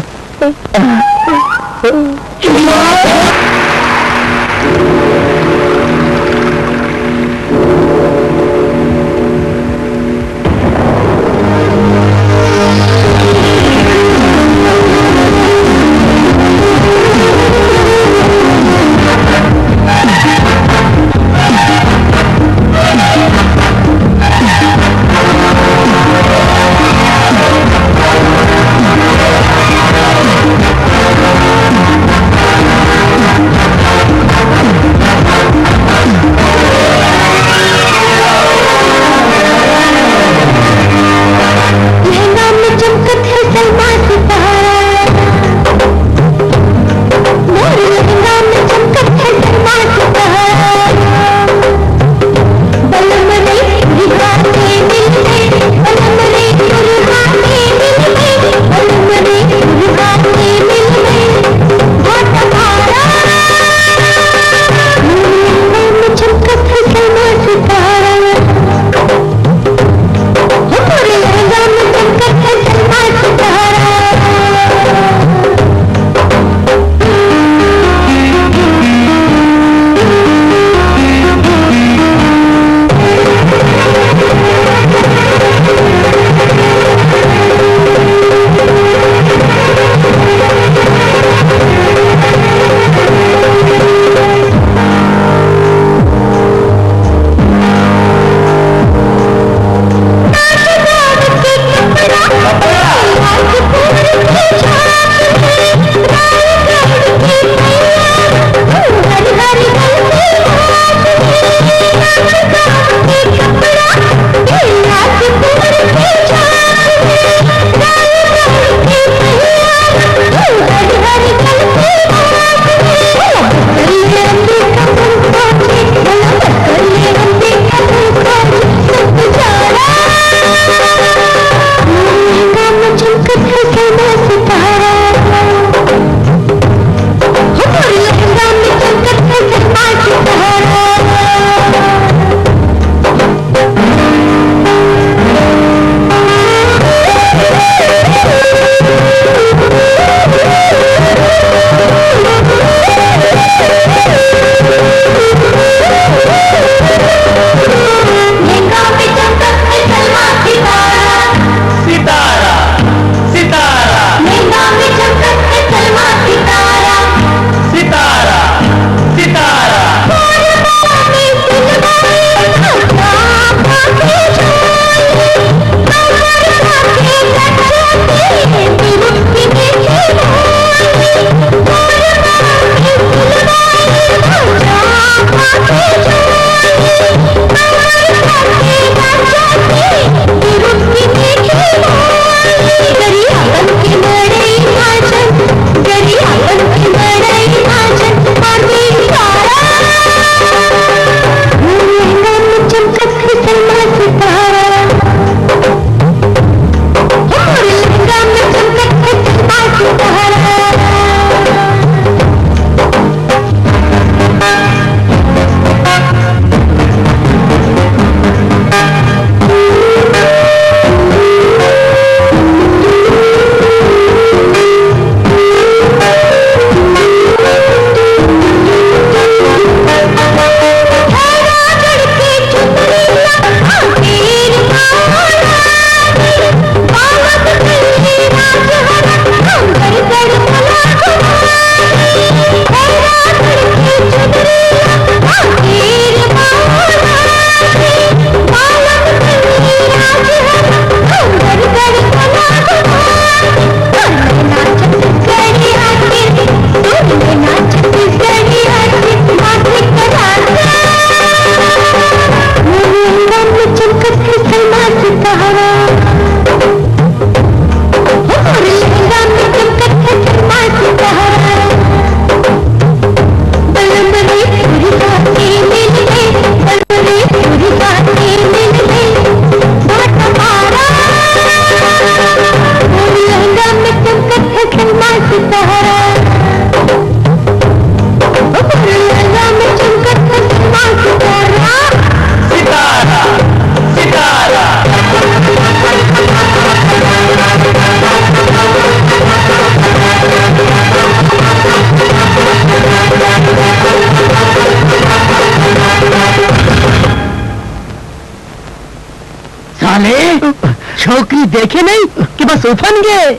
नौकरी देखे नहीं कि बस उफन गए,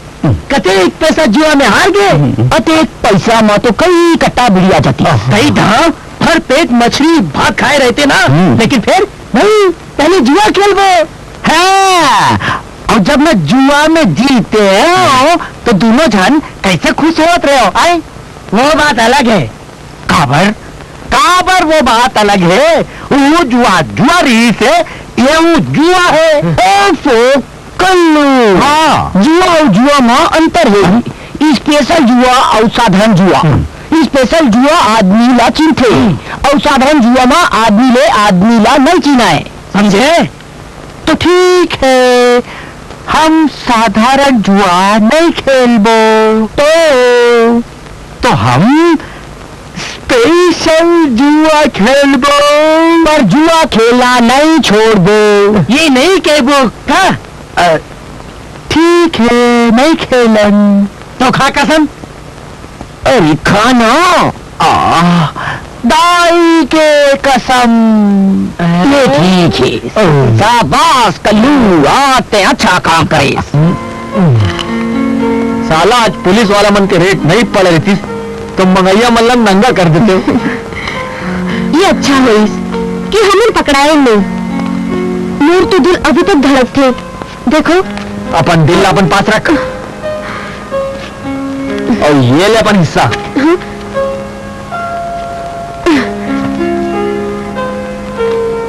कते एक पैसा जुआ में हार गए, अते एक पैसा में तो कई कट्टा बिड़िया जाती, कई धाम भर पेट मछली भात खाए रहते ना, लेकिन फिर नहीं, पहले जुआ खेलबो है। और जब मैं जुआ में जीते हो तो दोनों जन कैसे खुश होते रहे हो, आए वो बात अलग है। काबर काबर वो बात अलग है, वो जुआ जुआ रही से ये वो जुआ है। ओफो कल्लू, हाँ जुआ और जुआ में अंतर है। स्पेशल जुआ और साधारण जुआ, स्पेशल जुआ आदमी ला चिन्थे और साधारण जुआ में आदमी ले आदमी ला नहीं चिन्हा है, समझे? तो ठीक है, हम साधारण जुआ नहीं खेलबो, तो हम स्पेशल जुआ खेलबो, पर जुआ खेला नहीं छोड़बो। ये नहीं कहबो का? ठीक है, नहीं खेलन। तो खा कसम? अरे खाना दाई के कसम। ये ठीक है, शाबाश कल्लू, आते अच्छा काम करे। साला आज पुलिस वाला मन के रेट नहीं पड़ रही थी तो मंगैया मल्लम नंगा कर देते हो। ये अच्छा हुई कि हमें पकड़ाए नहीं, मेरे तो दिल अभी तक धड़क थे। देखो अपन दिल अपन पास रख और ये ले अपन हिस्सा।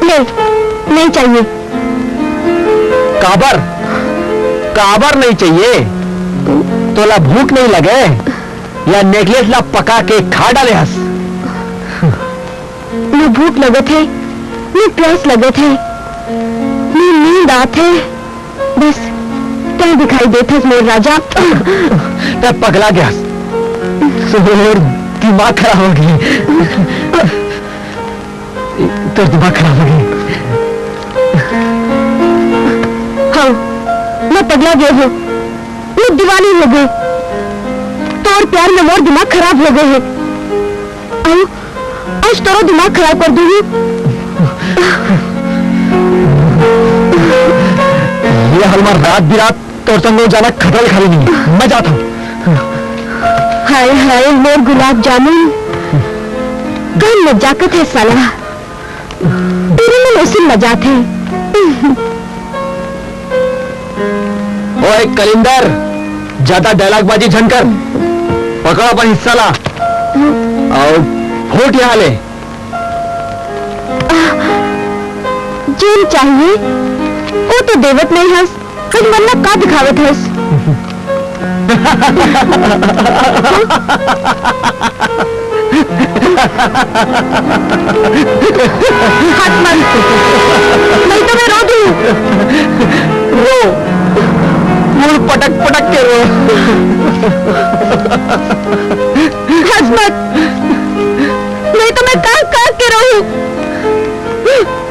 ले, नहीं चाहिए। काबर काबर नहीं चाहिए? तोला भूख नहीं लगे या नेकलेस ला पका के खा डाले हंस? न भूख लगे थे, न प्यास लगे थे, न नींद आते, बस क्या दिखाई देता मेरे राजा। तब पगला गया, सोर दिमाग खराब हो गई, तो दिमाग खराब हो गई। हाँ, मैं पगला गया हूँ, मैं दीवानी हो गई, तो और प्यार में मोर दिमाग खराब हो गए हैं। आओ, आज तेरा दिमाग खराब कर दूंगी। ये हलवा रात बिरात तोर संग जाना खतल खाली नहीं, मैं जाता हूँ। हाय हाय मोर गुलाब जामुन, कल नजाकत है साला, तेरे में उसी मजाक है। ओए कलिंदर, ज्यादा डायलॉग बाजी झनकर, पकड़ अपन हिस्सा ला और फूट यहाँ ले। जीन चाहिए वो तो देवत नहीं हंस, कल वरना का दिखावत हंस। हाथ मत, नहीं तो मैं रो दूँ। रो, मुड़ पटक पटक के रो। हंस मत, नहीं तो मैं काक काक के रोऊं।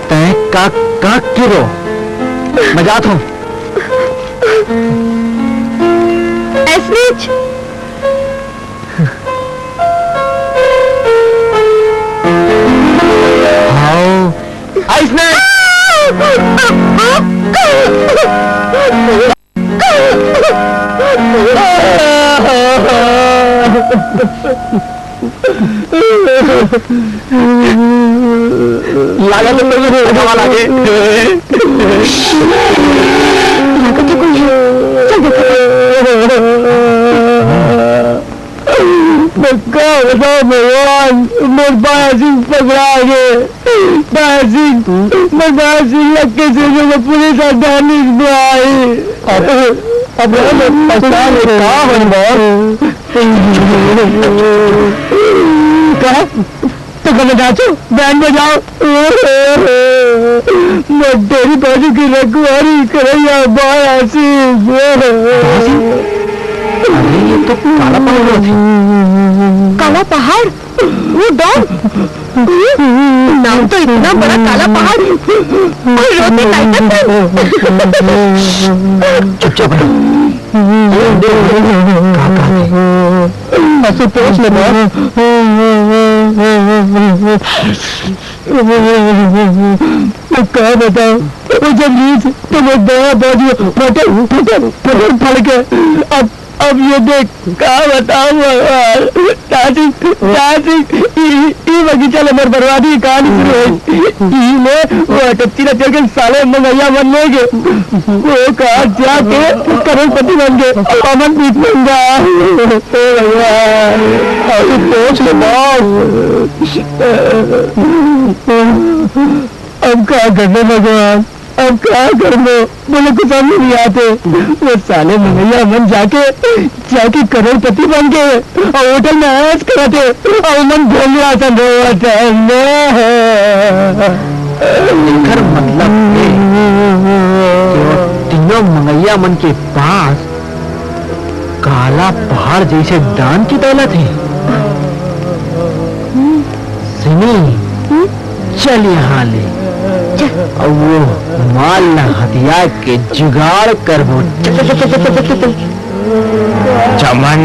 तैं काक काक के रो, मैं जाता हूँ। एसनीच हाँ, आइसने लाला लोग लागे लागत है कोई है, चल देखो। भगवान मेरे बाया सिंह पकड़ा गए, बाया सिंह लक्के से जो पुलिस अड्डानी में आई। अब पछता कहा तो कल नाचो, बैंड बजाओ, मैं तेरी बाजू की रखवारी करैया बाया सिंह। अरे ये तो काला पहाड़ थी। काला पहाड़, वो डॉग, नाम तो इतना बड़ा काला पहाड़ और रोटी चुपचाप ऐसे पूछ ले। क्या बताओ, जब नींद तो मैं दया बाजू फट के अब ये देख क्या बताओ भगवान। दादी दादी ये बगीचा में बर्बादी कहानी शुरू हुई। वो टच्ची न चल के साले मंगैया बन लेंगे, वो कहा जाके करोड़पति बन गए, अमन बीच बन गया। भगवान सोच लो अब क्या करना भगवान, अब क्या कर लो, बोले कुछ समझ नहीं आते। वो साले मंगैया मन जाके करोड़पति बन गए और होटल में ऐश कराते और मन घूमना संभव मतलब तीनों मंगैया मन के पास काला पहाड़ जैसे दान की दौलत है। सिनी चल यहाँ ले और वो माल न हथियार के जुगाड़ कर वो चमन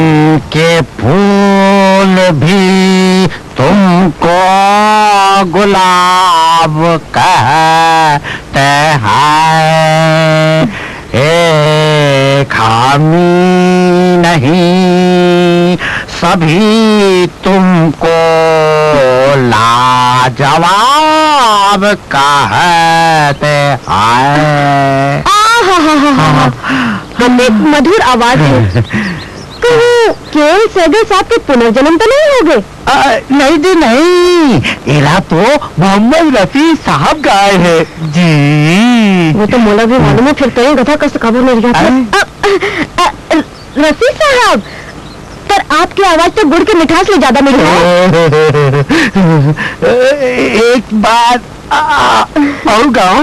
के फूल भी तुमको गुलाब कहते हैं, एक खामी नहीं सभी तुमको लाजवाब कहते हैं। हम एक मधुर आवाज है। कहीं केवल सहगल साहब के पुनर्जन्म तो नहीं हो गए? नहीं जी नहीं, इरा तो मोहम्मद रफी साहब गाए हैं जी। वो तो मोला भी मालूम है, फिर कहीं गधा का खबर नहीं जाता। रफी साहब, पर आपकी आवाज तो गुड़ के मिठास से ज्यादा मीठी है। एक बात और गाओ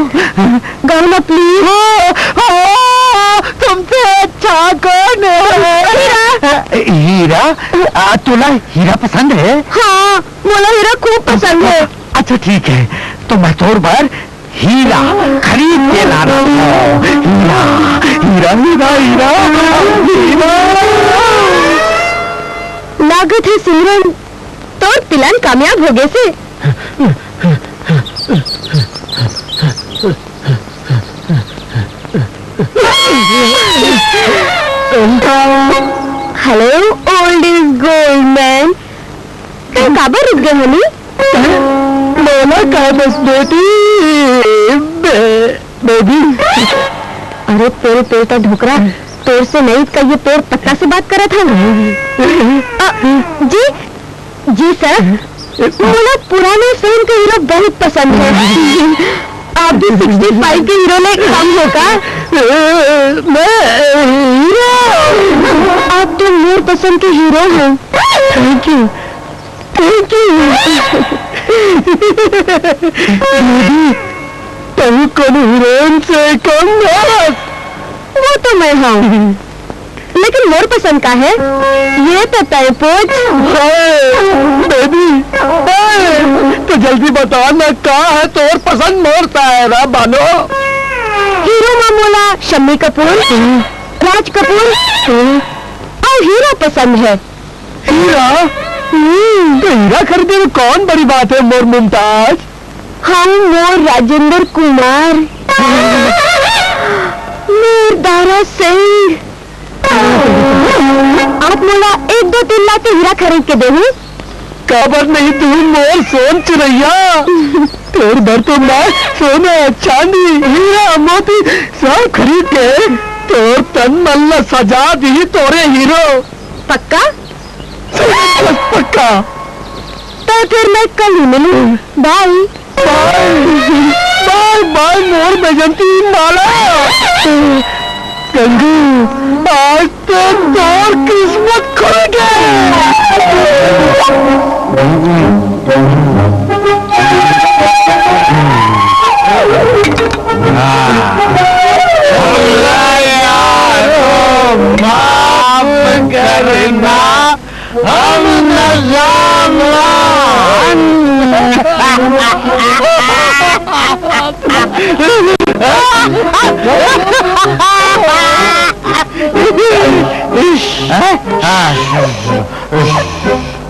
ना प्लीज। तुमसे अच्छा कौन है? हीरा। तुला हीरा पसंद है? हाँ, मोला हीरा खूब पसंद है। अच्छा ठीक है, तो मैं तोर बार हीरा खरीद के लाना। हीरा हीरा हीरा हीरा हीरा। लागत है सिमरन तो प्लान कामयाब हो गए से। Hello old is gold man, कहीं काबर रुक गए हनी? मोला का बस बेटी बेबी। अरे पेड़ पेड़ का ढोकरा, पेड़ से नहीं का ये पेड़ पत्ता से बात करा था। जी जी सर, मुझे पुराने फिल्म के हीरो बहुत पसंद है। आप भी 65 के हीरो ने कम होगा। मैं हीरो, आप तो मेरे पसंद के हीरो हैं। Thank you thank you. तुम कौन हीरोइन से कम है? वो तो मैं हूँ, लेकिन मोर पसंद का है ये तो तय पूछ। बेबी तो जल्दी बता ना, क्या है तोर पसंद मोरता है ना बानो? हीरो मामूला शम्मी कपूर, राज कपूर और हीरो पसंद है। हीरा? तो हीरा खरीदे में कौन बड़ी बात है मोर मुमताज? हम मोर राजेंद्र कुमार, मोर दारा सिंह। आप मोला 1-2-3 लाख के हीरा खरीद के देहूं? खबर नहीं तू मोर सोन चुरैया। तेर भर तो मैं सोना चांदी हीरा मोती सब खरीद के तोर तन मन न सजा दी तोरे हीरो। पक्का? पक्का। तो फिर मैं कल ही मिलूं। बाय बाय बाय बाय मोर बेजंती माला। गंगू आज तो तोर किस्मत खुल गई। माफ करना हम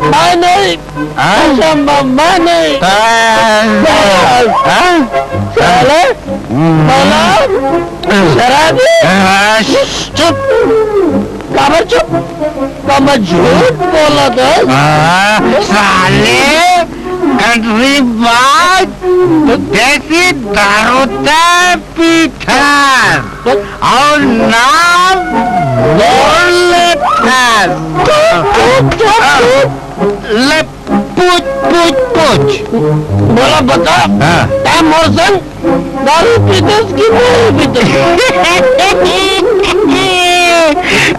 मैं नहीं, मैं नहीं। साले बोला शराबी। चुप काबर चुप, मैं झूठ बोला था। साले कंट्री बात देसी दारू पीठा और नाम बोले ले पूछ पूछ पूछ बोला बता। मोरसन दारू पीते की नहीं पीते।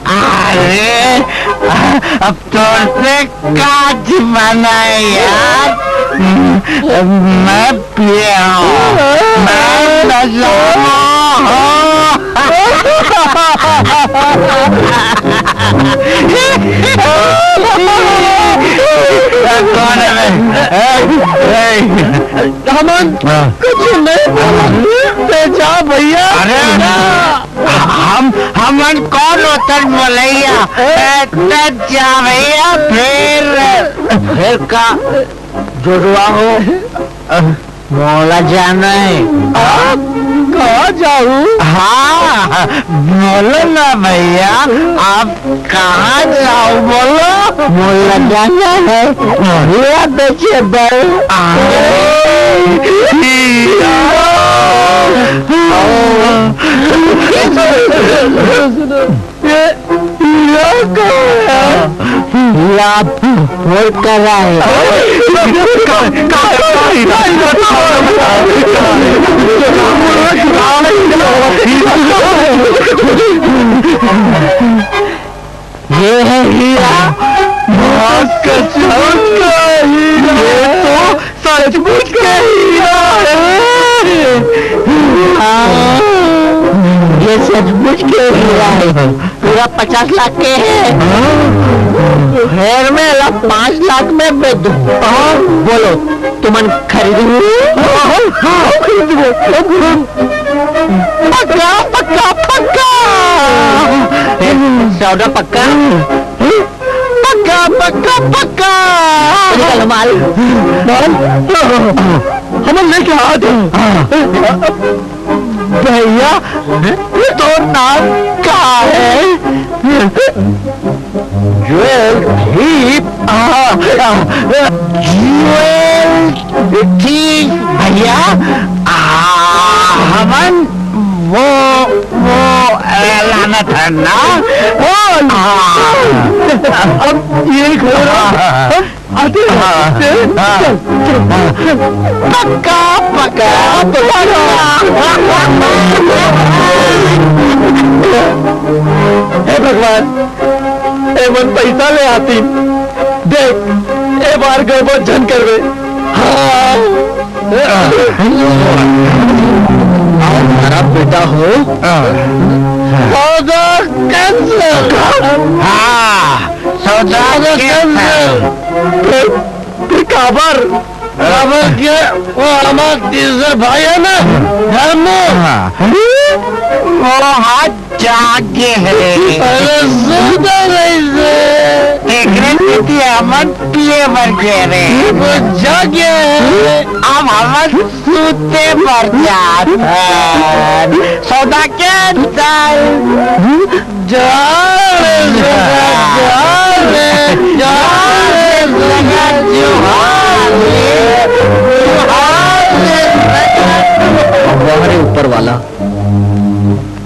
अरे अब तो से काज बनाए यार। मैं पिया हूँ, मैं नशा कौन है? हमन कुछ नहीं जा भैया। अरे हमन कौन होतन बोलैया? जा भैया फिर का जुड़वा हो मोला जाना है। कहाँ जाऊँ? हाँ बोलो ना भैया, आप कहाँ जाओ बोलो। मोला जाना है मोला बेचे बल। फोड़ कर रहा है। ये है हीरा, कसम का हीरा। ये तो सचमुच का हीरा है। ये सचमुच के हीरा है, पूरा 50 लाख के है। फिर मैं 5 लाख में बेच दूँ। बोलो तुमन खरीदू? पक्का पक्का पक्का सौदा पक्का पक्का पक्का पक्का। हम लेके आते भैया। तो नाम क्या है? ज्वेल ठीक भैया। हमन वो लाना था ना। अब ये पक्का पक्का हे भगवान, ए मन पैसा ले आती देख। ए बार गड़बड़ झन करवे। खराब बेटा हो। सौदा कैंसिल। हाँ सौदा कैंसिल। फिर काबर के वो हमारा तीसरा भाई है ना, वो हाथ जागे है। अरे सौदा नहीं हमन पिए मर गए। वो जागे अब हमन सूते मर जात। सौदा के हमारे ऊपर वाला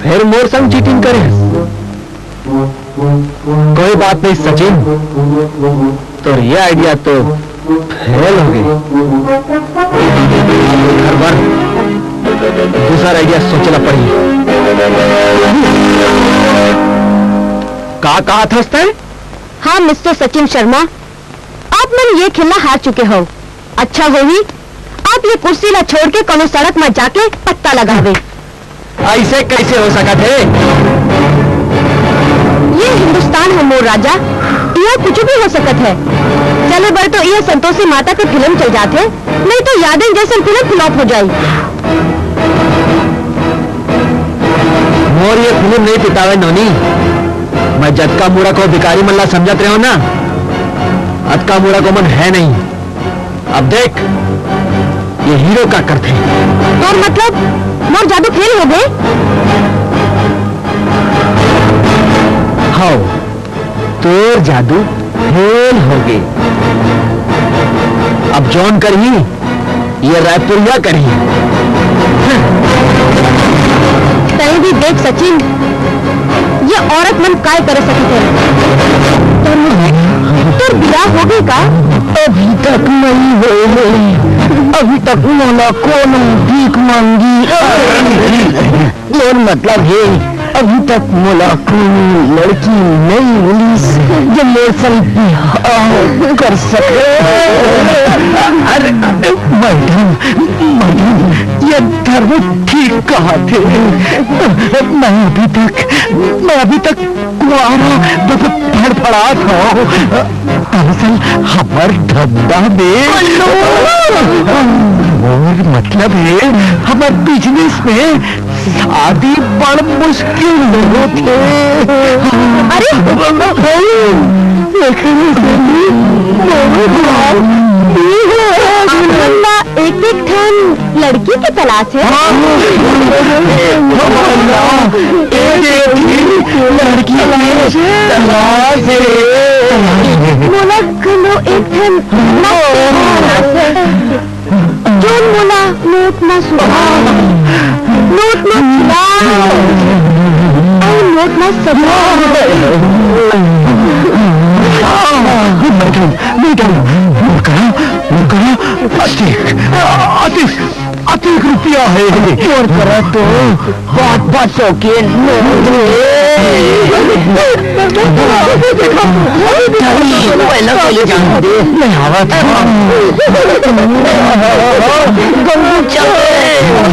फिर मोर संग चीटिंग करे। कोई बात नहीं सचिन, तो ये आइडिया तो फेल हो गई। घर भर दूसरा आइडिया सोचना पड़ी। कहा था? हाँ मिस्टर सचिन शर्मा, आप मैंने ये खेलना हार चुके हो। अच्छा होगी आप ये कुर्सी ला छोड़ के कोनो सड़क में जाके पत्ता लगावे। ऐसे कैसे हो सका थे? ये हिंदुस्तान है मोर राजा, यह कुछ भी हो सकत है। चले बड़े तो यह संतोषी माता के फिल्म चल जाते, नहीं तो यादें जैसे फिल्म फ्लॉप हो जाई। मोर ये फिल्म नहीं पितावे नोनी। मैं जटका मुड़ा को भिखारी मल्ला समझत रहे हो ना। अतका मुड़ा को मन है नहीं। अब देख, ये हीरो का करते और मतलब मोर जादू फेल हो गए? हाँ, तोर जादू फेल हो गए। अब जॉन करी, ये रायपुरिया करी। तय भी देख सचिन, ये औरत मन काय करे सकी थे। तोर बियाह हो गई का? अभी तक नहीं हुए, अभी तक मोला कौन भीख मांगी। और मतलब है अभी तक मोला कोई लड़की नहीं मिली जो मेरे संग बियाह कर सके। अरे मैडम, ये धर्म ठीक कहा थे। मैं अभी तक कुआरा फड़फड़ात हूँ। दरअसल हमार धंधा में और मतलब है हमारे बिजनेस में शादी बड़ मुश्किल होते। अरे एक एक ठन लड़की की तलाश है। लड़की तलाश है। मोला घलो एक ठन जोन मोला नोट ना सुहाग, नोट ना खिलाओ और नोट ना सजाओ। मैडम अतिक रुपया है और करा तो 500 के नोट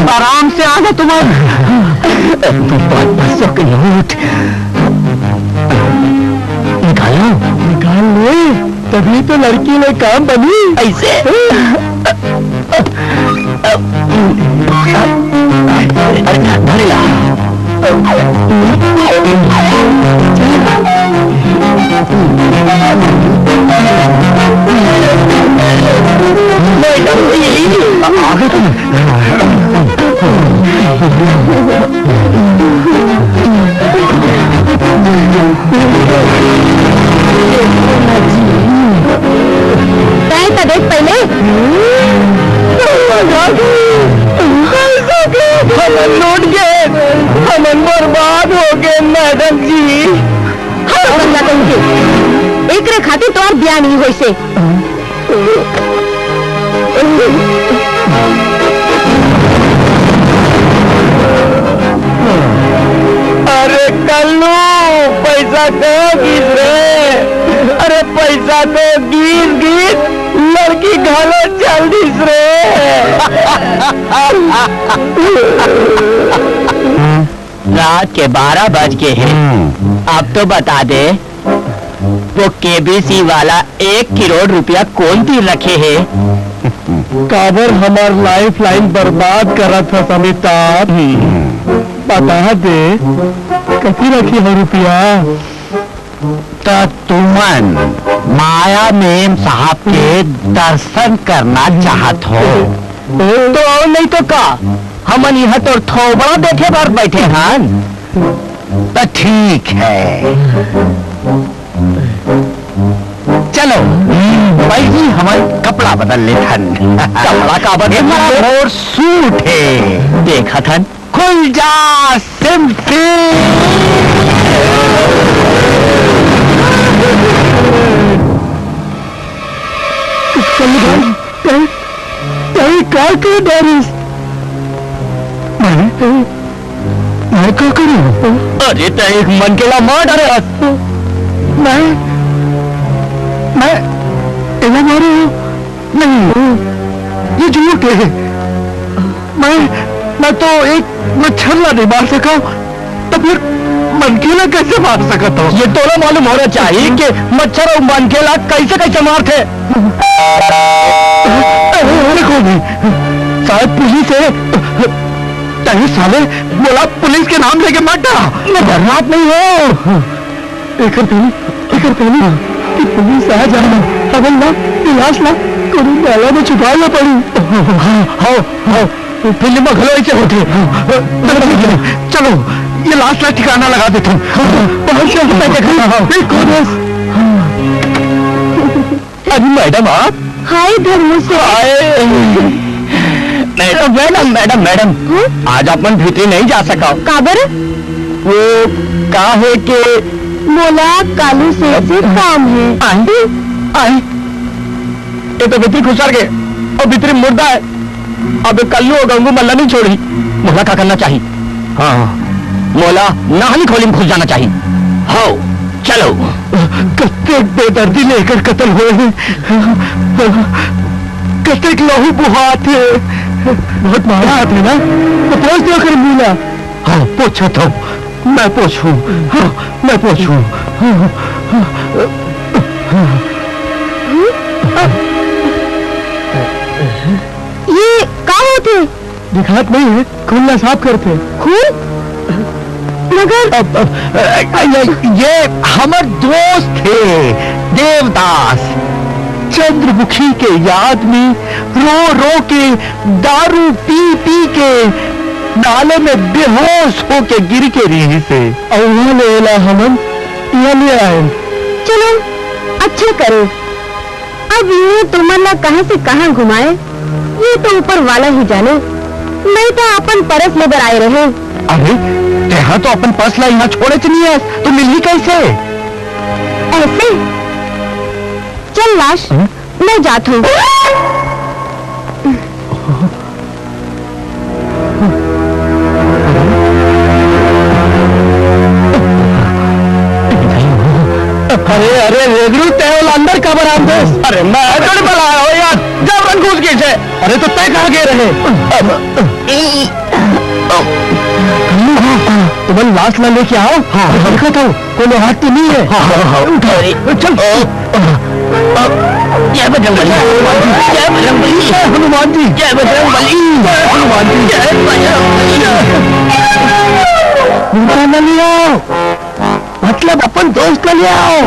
आराम से आना तुम्हारा 500 के नोट निकाल ले, तभी तो लड़की में काम बनी। ऐसे धरे ला। देख पहले हम लूट गए, हम बर्बाद हो गए मैडम जी। एक रे खातिर तो और ब्याह नहीं हुई से। अरे कल्लू पैसा को गीस रे, अरे पैसा को गीस लड़की घालो जल्दी रे। रात के 12 बज गए हैं। अब तो बता दे वो केबीसी वाला 1 करोड़ रुपया कौन दी रखे है? काबर हमार लाइफ लाइन बर्बाद करा था समिताभ। बता दे कथी रखी है रुपया? तुमन माया मेम साहब के दर्शन करना चाहत हो तो और नहीं तो का हमन यहाँ तो थोबड़ा देखे बार बैठे हन। तो ठीक है, चलो भाई हमारे कपड़ा बदल ले थन। कपड़ा का बदल और सूट है देखा थन। खुल जा सिम्फी। मैं क्या करूं? अरे एक मन के ला मार डाले। मैं इला मारू नहीं, ये झूठ है। मैं तो एक मच्छर ला नहीं मार सका, तो फिर मनकेला कैसे मार सकता हूँ? ये तो मालूम होना चाहिए कि मच्छर और मनकेला कैसे मारते। देखो नहीं, शायद पुलिस है। तभी साले बोला पुलिस के नाम लेके मत डरा। मैं डरनाथ नहीं हो। एक पहले कि पुलिस आ जाए अब ना लाश ला करू नाला में छुपाना पड़ी। हाँ हाँ फिल्म घलो ऐसे होते। चलो ये लाश ला ठिकाना लगा देता हूँ। अरे मैडम आप। हाय धर्मो से मैडम मैडम मैडम मैडम आज अपन भीतरी नहीं जा सका। काबर वो का है कि मोला कालू से काम है। आए आए ये तो भीतरी घुसर गए और भीतरी मुर्दा है। अब कल्लू और गंगू मल्ला नहीं छोड़ी। मोला क्या करना चाहिए? हाँ मोला नाहनी खोली में घुस जाना चाहिए। हाँ चलो। कत्ते बेदर्दी लेकर कत्ल हुए हैं। कत्ते लहू बुहात है। बहुत मारा हाथ है ना तो पोछ दो कर मिला। हाँ पूछा तो मैं पूछूं। हाँ मैं पूछूं। ये क्या होते? दिखात नहीं है खून साफ करते। खून मगर ये हमारे दोस्त थे देवदास। चंद्रमुखी के याद में रो रो के दारू पी पी के नाले में बेहोश होके गिर के रही से हमन ले आए। चलो अच्छा करो। अब ये तुमला कहां से कहां घुमाए ये तो ऊपर वाला ही जाने। नहीं तो अपन परस लेकर आए रहे। अरे यहाँ तो अपन पर्सला यहाँ छोड़े चलिए है तो मिली कैसे? ऐसे चल लाश मैं जाता हूँ। अरे अरे रेगरू तय अंदर कबर आम। अरे मैं थोड़ी बुलाया हो यार जबरन घुस गई से। अरे तो तय कहाँ गए रहे? तुम लाश ला लेके आओ। हाँ देखा तो कोई हाथ तो नहीं है। चल जय बजरंगबली जय बजरंगबली जय हनुमान जी जय बजरंगबली जय हनुमान जी जय बजरंगबली। ले आओ मतलब अपन दोस्त का ले आओ।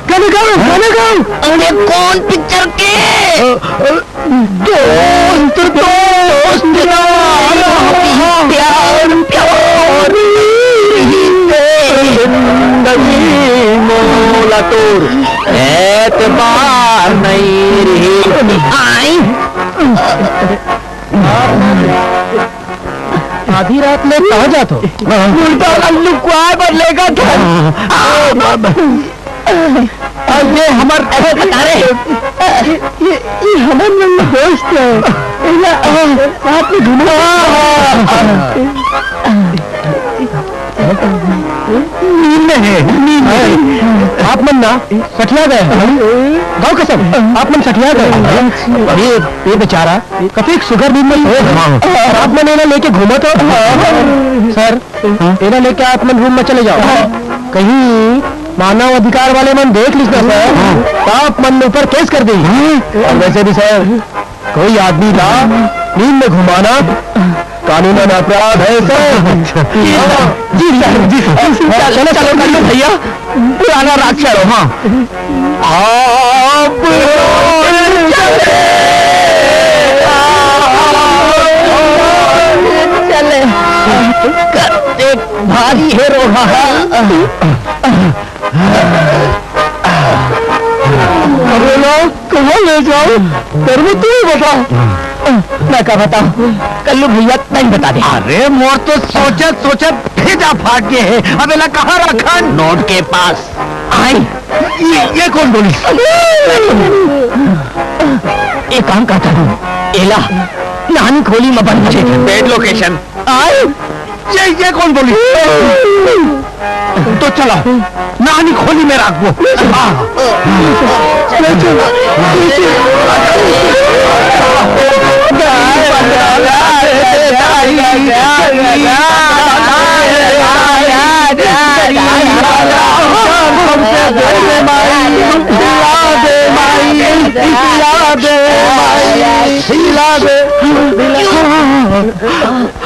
गाने गाओ गाने गाओ। अरे कौन पिक्चर के दोस्त दोस्त प्यार प्यार मोला तोर एतबार नहीं रही। आई आधी रात में कहाँ जाते हो? उल्टा कल्लू कुआं बदलेगा क्या? ये हमार बता रहे ये हमारे दोस्त है। साथ में घूमो। नींद में है। आप मन ना सठिया गए गाँव कसम आप मन सठिया गए। ये बेचारा कभी सुगर नींद में आप मन एना लेके घूमो तो सर एना लेके आप मन रूम में चले जाओ। कहीं मानव अधिकार वाले मन देख लीजिए सर तो आप मन ऊपर केस कर देंगे। और वैसे भी सर कोई आदमी का नींद में घुमाना कानूनन अपराध है सर। जी जी चलो चलो चलो भैया पुराना राग चलो। हाँ आप चले करते भारी है रोहा। अरे लोग कहाँ ले जाओ फिर भी तू बता। मैं क्या बताऊं कल्लू भैया नहीं बता दे। अरे मोर तो सोचत सोचत भेजा फाट गए है। अब एला कहाँ रखा? नोट के पास आई। ये कौन बोली? एक काम करता हूँ एला नानी खोली में बंद छे बेड लोकेशन आई। ये कौन बोली? तो चलो नानी खोली में रख वो।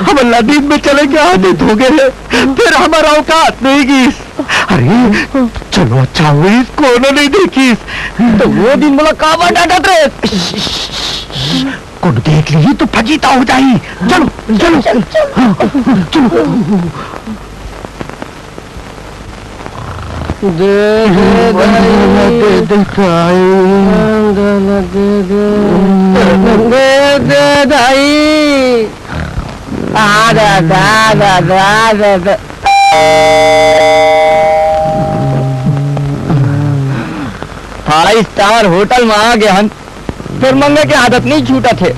हम नदी में चले गए आदित हो गए फिर हमारा औकात नहीं गई। अरे चलो अच्छा हुई इसको नहीं देखी तो वो दिन बोला काबा डाटा थे को देख ली तो फजीता हो जाई चलो चलो हाँ, चलो फाइव स्टार होटल में आ गया फिर मंगे की आदत नहीं छूटा थे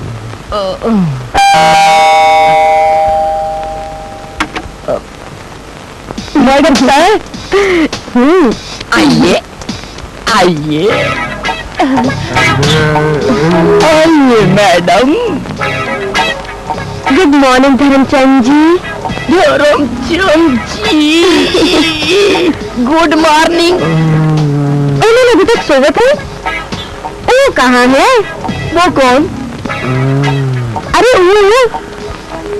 मैडम साहब आइए आइए आइए मैडम गुड मॉर्निंग धर्मचंद जी। धर्मचंद जी गुड मॉर्निंग। उन्होंने अभी तक सोए थे? वो कहाँ है? वो कौन? अरे वो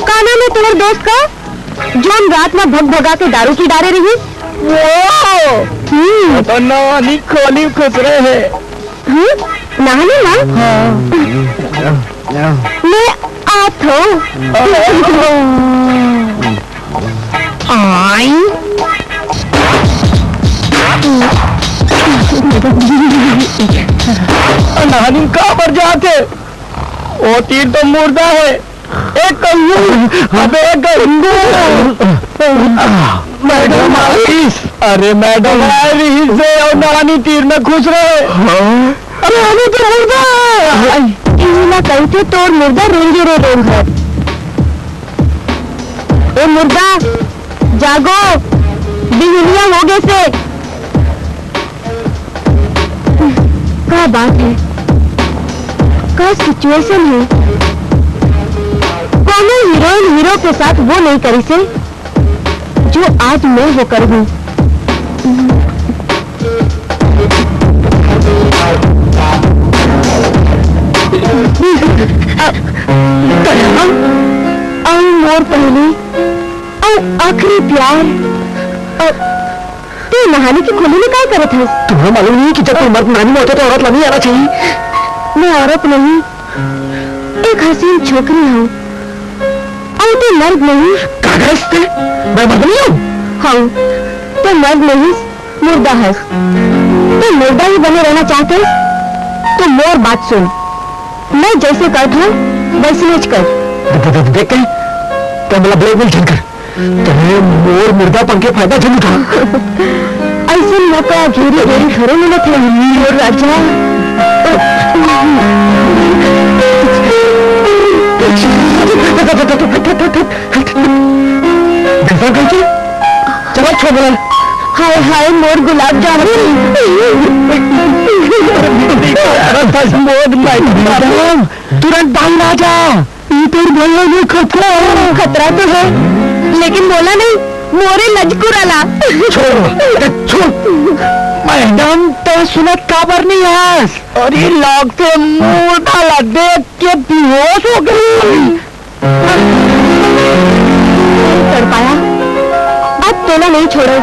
का नाम है तुम्हारे दोस्त का जो हम रात में भग भगा के दारू की डारे रही? वो तो नवानी खोली खुश रहे नहाने ना? मैं आत हूँ। नहानी कहाँ पर जाते वो तीर तो मुर्दा है एक कल्लू अबे मैडम आइस अरे मैडम आइस से और नहानी तीर में खुश रहे अरे हमें तो मुर्दा ना कहीं थे तो मुर्दा रोंगे रे रोंग है। ए मुर्दा जागो बिहनिया हो गए से क्या बात है क्या सिचुएशन है कौन हीरोइन हीरो के साथ वो नहीं करी से जो आज मैं वो कर दूं। मोर पहली और आखिरी प्यार तू नहाने की खोली में क्या करे थे? तुम्हें मालूम नहीं कि जब कोई मर्द नानी में होता तो औरत नहीं आना चाहिए। मैं औरत नहीं एक हसीन छोकरी हूँ और तू मर्द नहीं। कागज थे मैं मर्द नहीं हूँ। हाँ तो मर्द नहीं मुर्दा है। तो मुर्दा ही बने रहना चाहते तो मोर बात सुन मैं जैसे कहता हूँ वैसे नहीं कर। देख के तो मतलब ब्लैकमेल झलकर तुम्हें मोर मुर्दा पंखे फायदा झल उठा ऐसे मौका घेरी घेरी घरों में थे मोर राजा। चलो छोड़ बोला हाय हाय मोर गुलाब जामुन तुरंत बाहर आ जा खतरा तो है लेकिन बोला नहीं मोरे लजकुराला। मैडम तो सुनत काबर नहीं है और ये लोग से मुंह डाला देख के बेहोश हो गई। कर पाया अब तोला नहीं छोड़ो।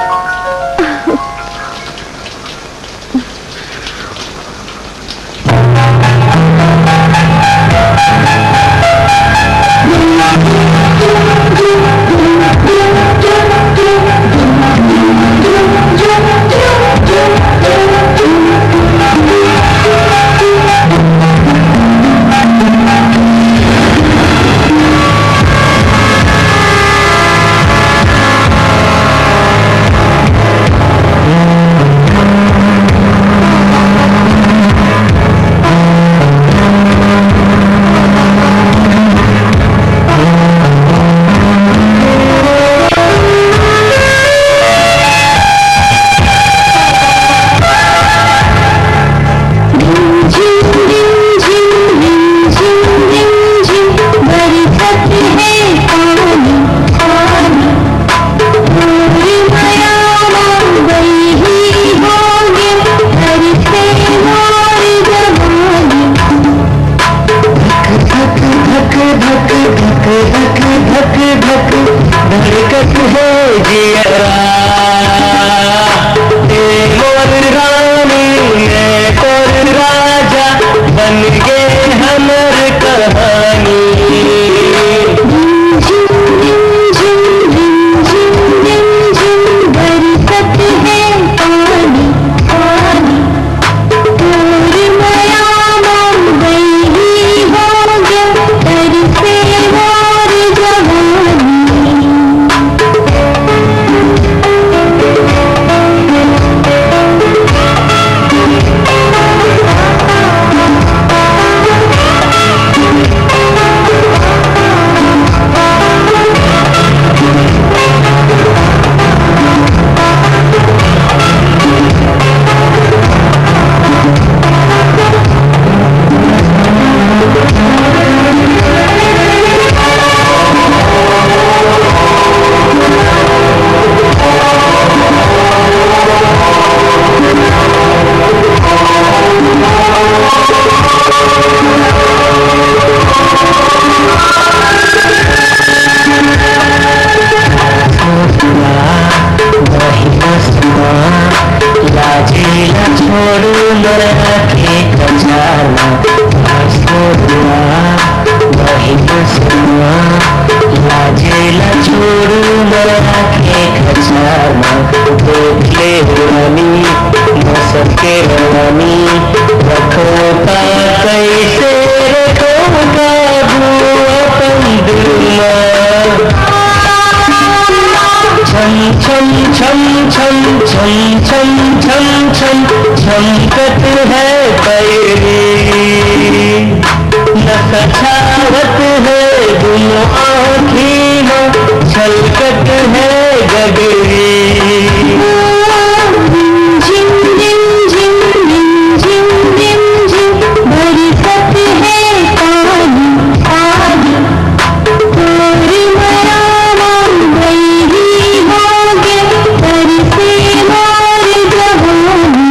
बन गे हमर कहानी बरसत है पानी पानी दूर माया मुंबई ही हो गया तरसे मोर जवानी छमकत है पैरी नशावत है दोनों आँखी में छलकत है गगरी बरसत है पानी पानी दूर माया मुंबई ही हो गया तरसे मोर जवानी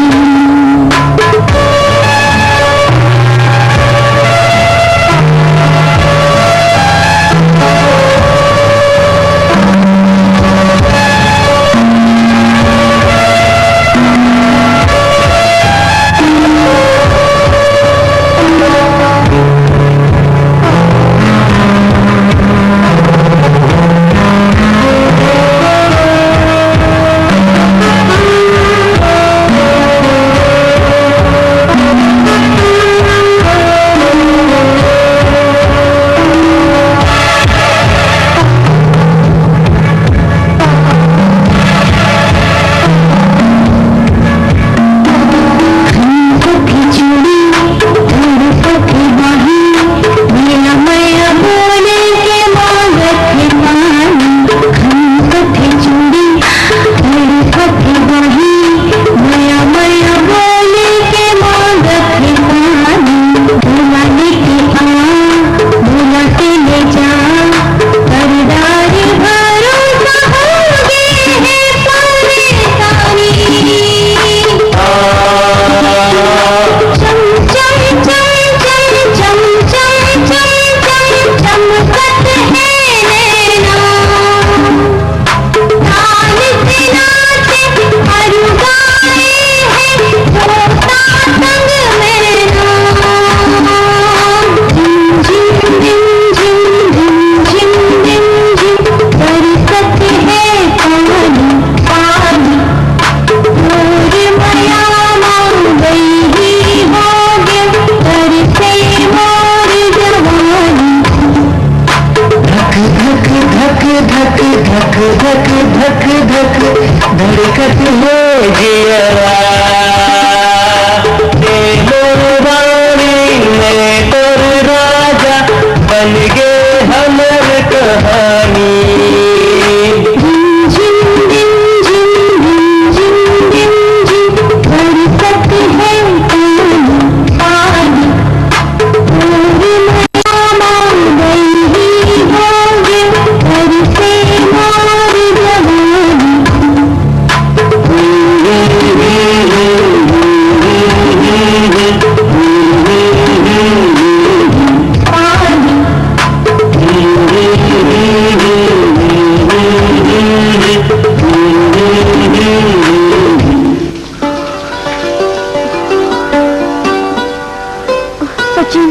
सचिन,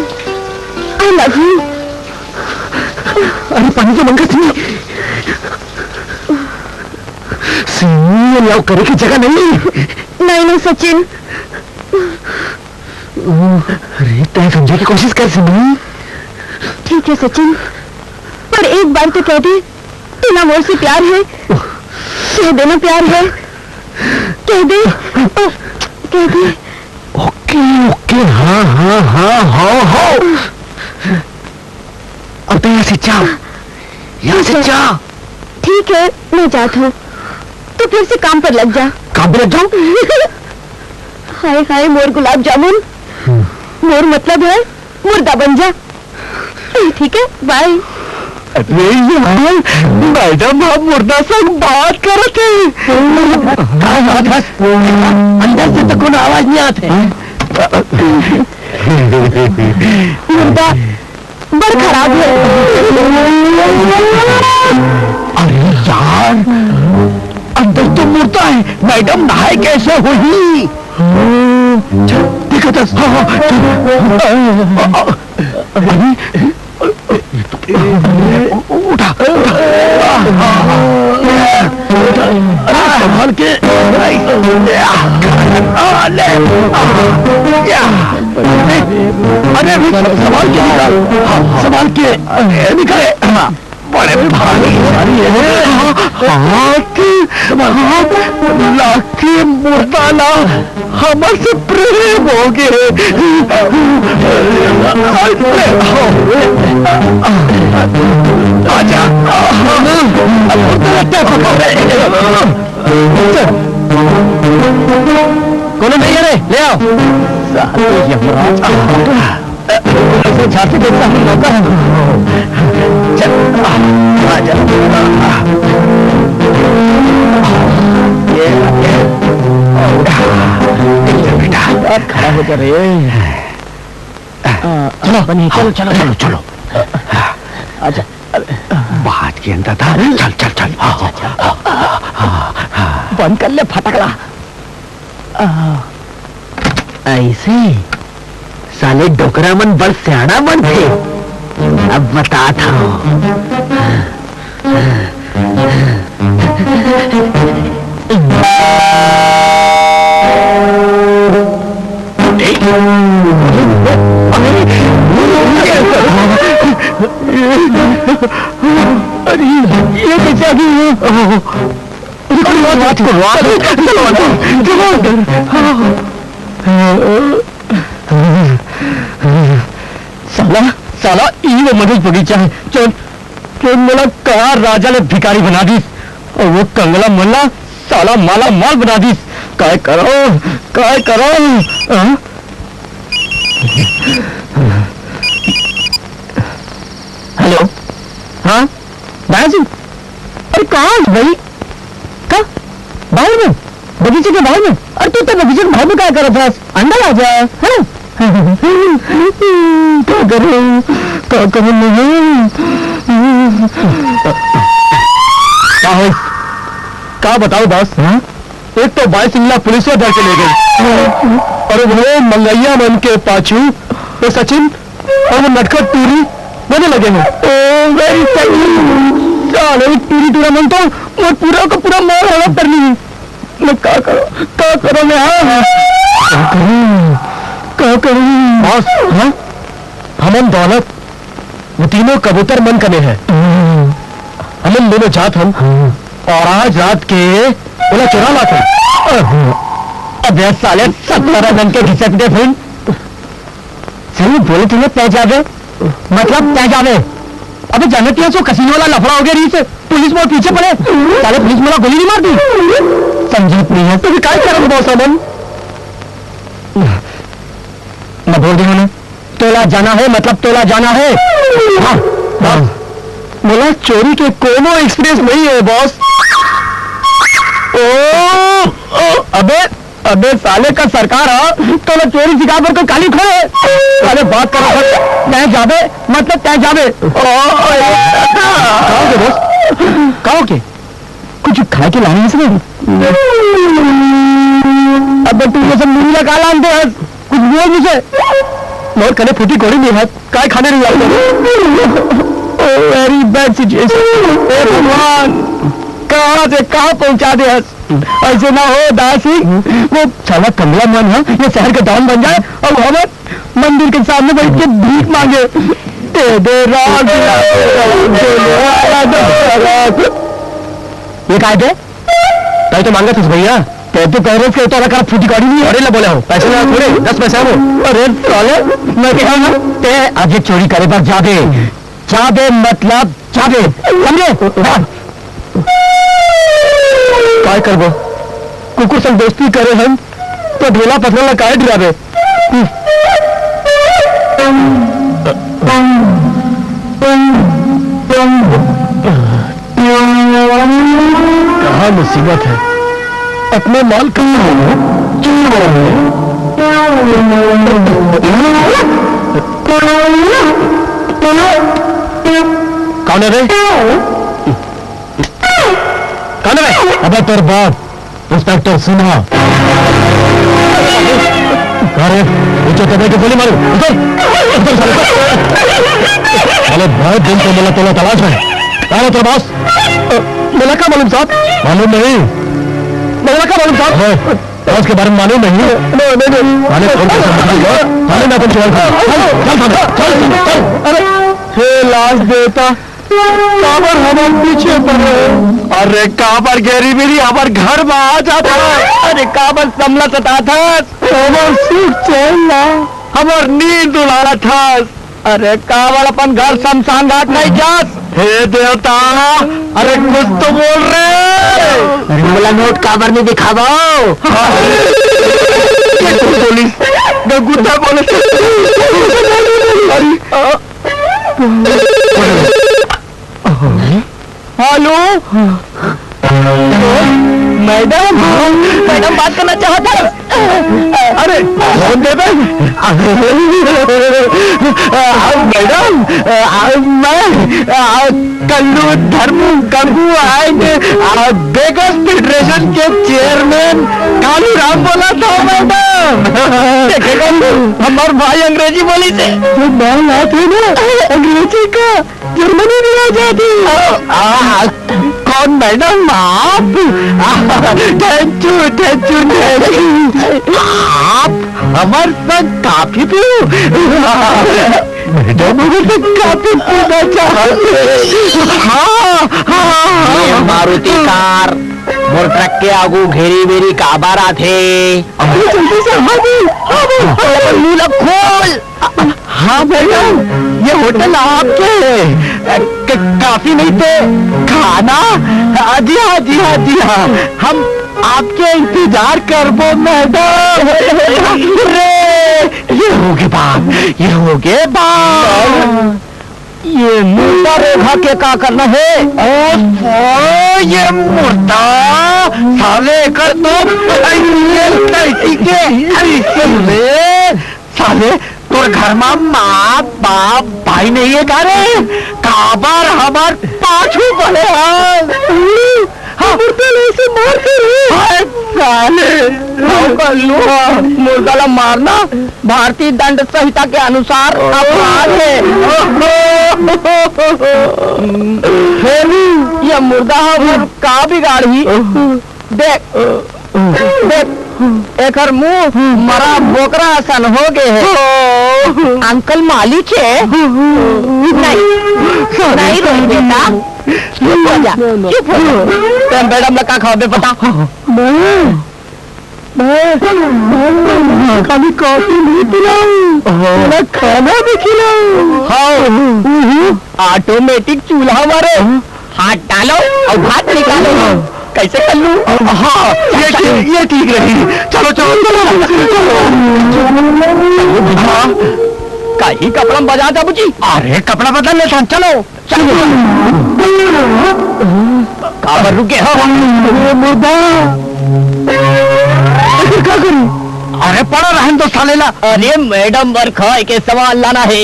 आई लव यू। अरे पानी तो मंगा सिमी, सिमी लव करे की जगह नहीं। नहीं नहीं सचिन, अरे तय समझने की कोशिश कर सिमी। ठीक है सचिन, पर एक बार तो कह दे तेरा मोर से प्यार है, कह देना प्यार है, कह दे, कह दे। ओके ओके, हाँ हाँ हाँ हाँ हाँ। अब तो यहाँ से जाओ, यहाँ से जाओ। ठीक है, मैं जाता हूँ, तो फिर से काम पर लग जा। काम पे लग जाओ। हाय हाय मोर गुलाब जामुन, मोर मतलब है मुर्दा बन जा। ठीक है, बाय। अरे यार, मैडम आप मुर्दा संग बात कर थे। अंदर से तो कोई आवाज नहीं आते। मुर्दा बड़ खराब है। अरे यार, अंदर तो मुर्दा है, मैडम नहाए कैसे हुई? देखो तो, उठा संभाल के। अरे संभाल के निकाल, संभाल के निकाले। बड़े भारी हाथ लाके मुर्दाना हमसे प्रेम हो गए। आजा, कौन नहीं है रे, ले आओ। ऐसे झांसे देखता हूँ मौका है। चल आजा। बेटा खड़ा हो जा रे। चलो बनी, चलो चलो चलो चलो। अच्छा बात के अंदर था। चल चल चल, बंद कर ले फटकला। ऐसे साले डोकरा मन बड़ सियाना मन थे। अब बताता हूँ। अरे ये कैसे आ गई? साला साला ये मधुर बगीचा है जो मला कहा राजा ने भिखारी बना दी, और वो कंगला मल्ला साला माला माल बना दी। काय करो काय करो। हेलो, हाँ दादा जी, अरे कहाँ भाई? कहाँ? बाहर में, बगीचे के बाहर में। अरे तू तो बगीचे के बाहर में क्या कर रहा था? अंदर आ जा, है ना? क्या करूं क्या करूं क्या बताओ बॉस? एक तो बाई सिंगला पुलिस में धर के ले गई, और वो मंगैया मन के पाछू वो सचिन और वो नटखट टूरी बने लगे हैं। ओ वेरी सही, टूरी टूरा मन तो वो पूरा का पूरा मार हड़प कर ली। मैं क्या करो मैं? क्या करूं बॉस? हाँ हमन दौलत वो तीनों कबूतर मन कने हैं। हमन दोनों जात हम, और आज रात के बोला चुरा ला था। अब साले 17 रंग के घिसक दे फिर सही बोले तुम्हें तय जावे, मतलब तय जावे। अबे जानती है सो कसीनो वाला लफड़ा हो गया रीस, पुलिस मोड़ पीछे पड़े, साले पुलिस मोड़ा गोली नहीं मार दी। संजीत नहीं है तो भी क्या करो बॉस? अमन मैं बोल रही हूँ ना, तोला जाना है मतलब तोला जाना है। हाँ बोला चोरी के कोनो एक्सपीरियंस नहीं है बॉस। ओ अबे साले का सरकार है तो ना चोरी सिखा पर कोई काली खोए। साले बात कर रहा तय जावे मतलब तय जावे। कहो के बॉस, कहो के कुछ खाए के लाने से। अब तू ये सब मुझे लगा लान दे, कुछ बोल मुझे। मोर कने फूटी कोड़ी नहीं है, काय खाने नहीं आता। Very bad situation. हे भगवान, कहाँ से कहाँ पहुंचा दे। ऐसे ना हो दासी, वो साला कमला मन है, ये शहर का डॉन बन जाए और हमें मंदिर के सामने बैठ के भीख मांगे। दे दे राज, ये कहा थे? पैसे तो मांगा था भैया। तो कह रहे थे तो रखा फूटी गाड़ी नहीं है। अरे बोले हो पैसे ना थोड़े 10 पैसे हो। अरे साले मैं कह रहा हूँ ते आगे चोरी करे पर जाबे जाबे मतलब जाबे समझे। काय करबो कुकुर संग दोस्ती करे हम तो ढोला पथला काय डरावे। कहाँ मुसीबत है, अपने माल कहाँ है? कौन है रे? कौन है रे? अबे तेरे बाप इंस्पेक्टर सिन्हा। अरे नीचे दबे के गोली मारो। उधर अरे बहुत दिन से मिला तोला तलाश है। कहाँ है तेरा बॉस? मिला क्या मालूम साहब? मालूम नहीं। मिला क्या मालूम साहब? बॉस के बारे में मालूम नहीं। थाने फोन कैसे मतलब? थाने में अपन चल चल। अरे हे लाश देता काबर हमारे पीछे पड़े। अरे काबर गहरी मेरी हमारे घर में आ जाता। अरे काबर समला सता था, हमार सूट चलना, हमार नींद उड़ा था। अरे काबर अपन घर शमशान घाट नहीं जात। हे देवता, अरे कुछ तो बोल रहे। अरे बोला नोट काबर नहीं दिखावा। पुलिस गुद्दा बोले। हेलो मैडम, मैडम बात करना चाहता। अरे फोन दे मैडम, मैं कल्लू धर्म गंगू आएंगे बेगस फेडरेशन के चेयरमैन कालू राम बोला था। मैडम हमारे भाई अंग्रेजी बोली थे बाल आते ना, अंग्रेजी का जर्मनी भी आ जाती। कौन मैडम आप? Thank you thank you thank you. आप हमारे संग काफी पियो। मैडम काफी पीना चाहते। हाँ मारुति कार मोर ट्रक के आगू घेरी मेरी काबारा थे। जल्दी से मुला खोल। हाँ मैडम, ये होटल आपके काफी नहीं थे खाना। जी हाँ जी हाँ जी हाँ, हम आपके इंतजार करबो मैडम। ये हो गए बात, ये हो गए बात। ये मुर्दा रेखा के का करना है? ओ ये मुर्दा साले कर तो साले तोर घर में माँ बाप भाई नहीं है का रे? काबर हमार पाछू पड़े से मार साले मुर्दा मारना भारतीय दंड संहिता के अनुसार अपराध है। ये मुर्दा हमार का बिगाड़ी। देख देख एक मुंह मरा बोकरा सन हो गए है। अंकल मालिक है। नहीं नहीं रोई बेटा, चुप हो जा चुप हो जा। मैडम लगा खाओ पता मैं खाली कॉफी नहीं पिलाऊं, मैं खाना भी खिलाऊं। हाँ ऑटोमेटिक चूल्हा हमारे, हाथ डालो और भात निकालो। कैसे कर लूं? हाँ ये ठीक रही। चलो चलो हाँ कहीं कपड़ा बजा था बुझी। अरे कपड़ा बदल ले चलो चलो। काबर रुके हो मुर्दा, क्या करूं? अरे पड़ा रहन दो साले ला। अरे मैडम बरखा के सवाल लाना है।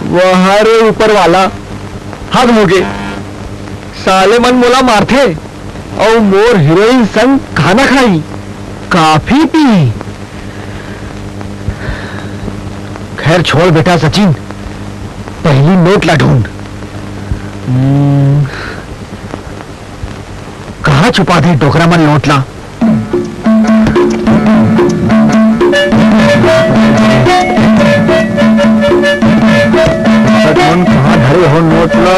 वो हरे ऊपर वाला हद मुगे साले मन मोला मारथे और मोर हीरोइन संग खाना खाई काफी पी। खैर छोड़ बेटा सचिन, पहली नोट ला ढूंढ। कहाँ छुपा दे डोकरा मन नोट ला? कहाँ धरे हो नोट ला?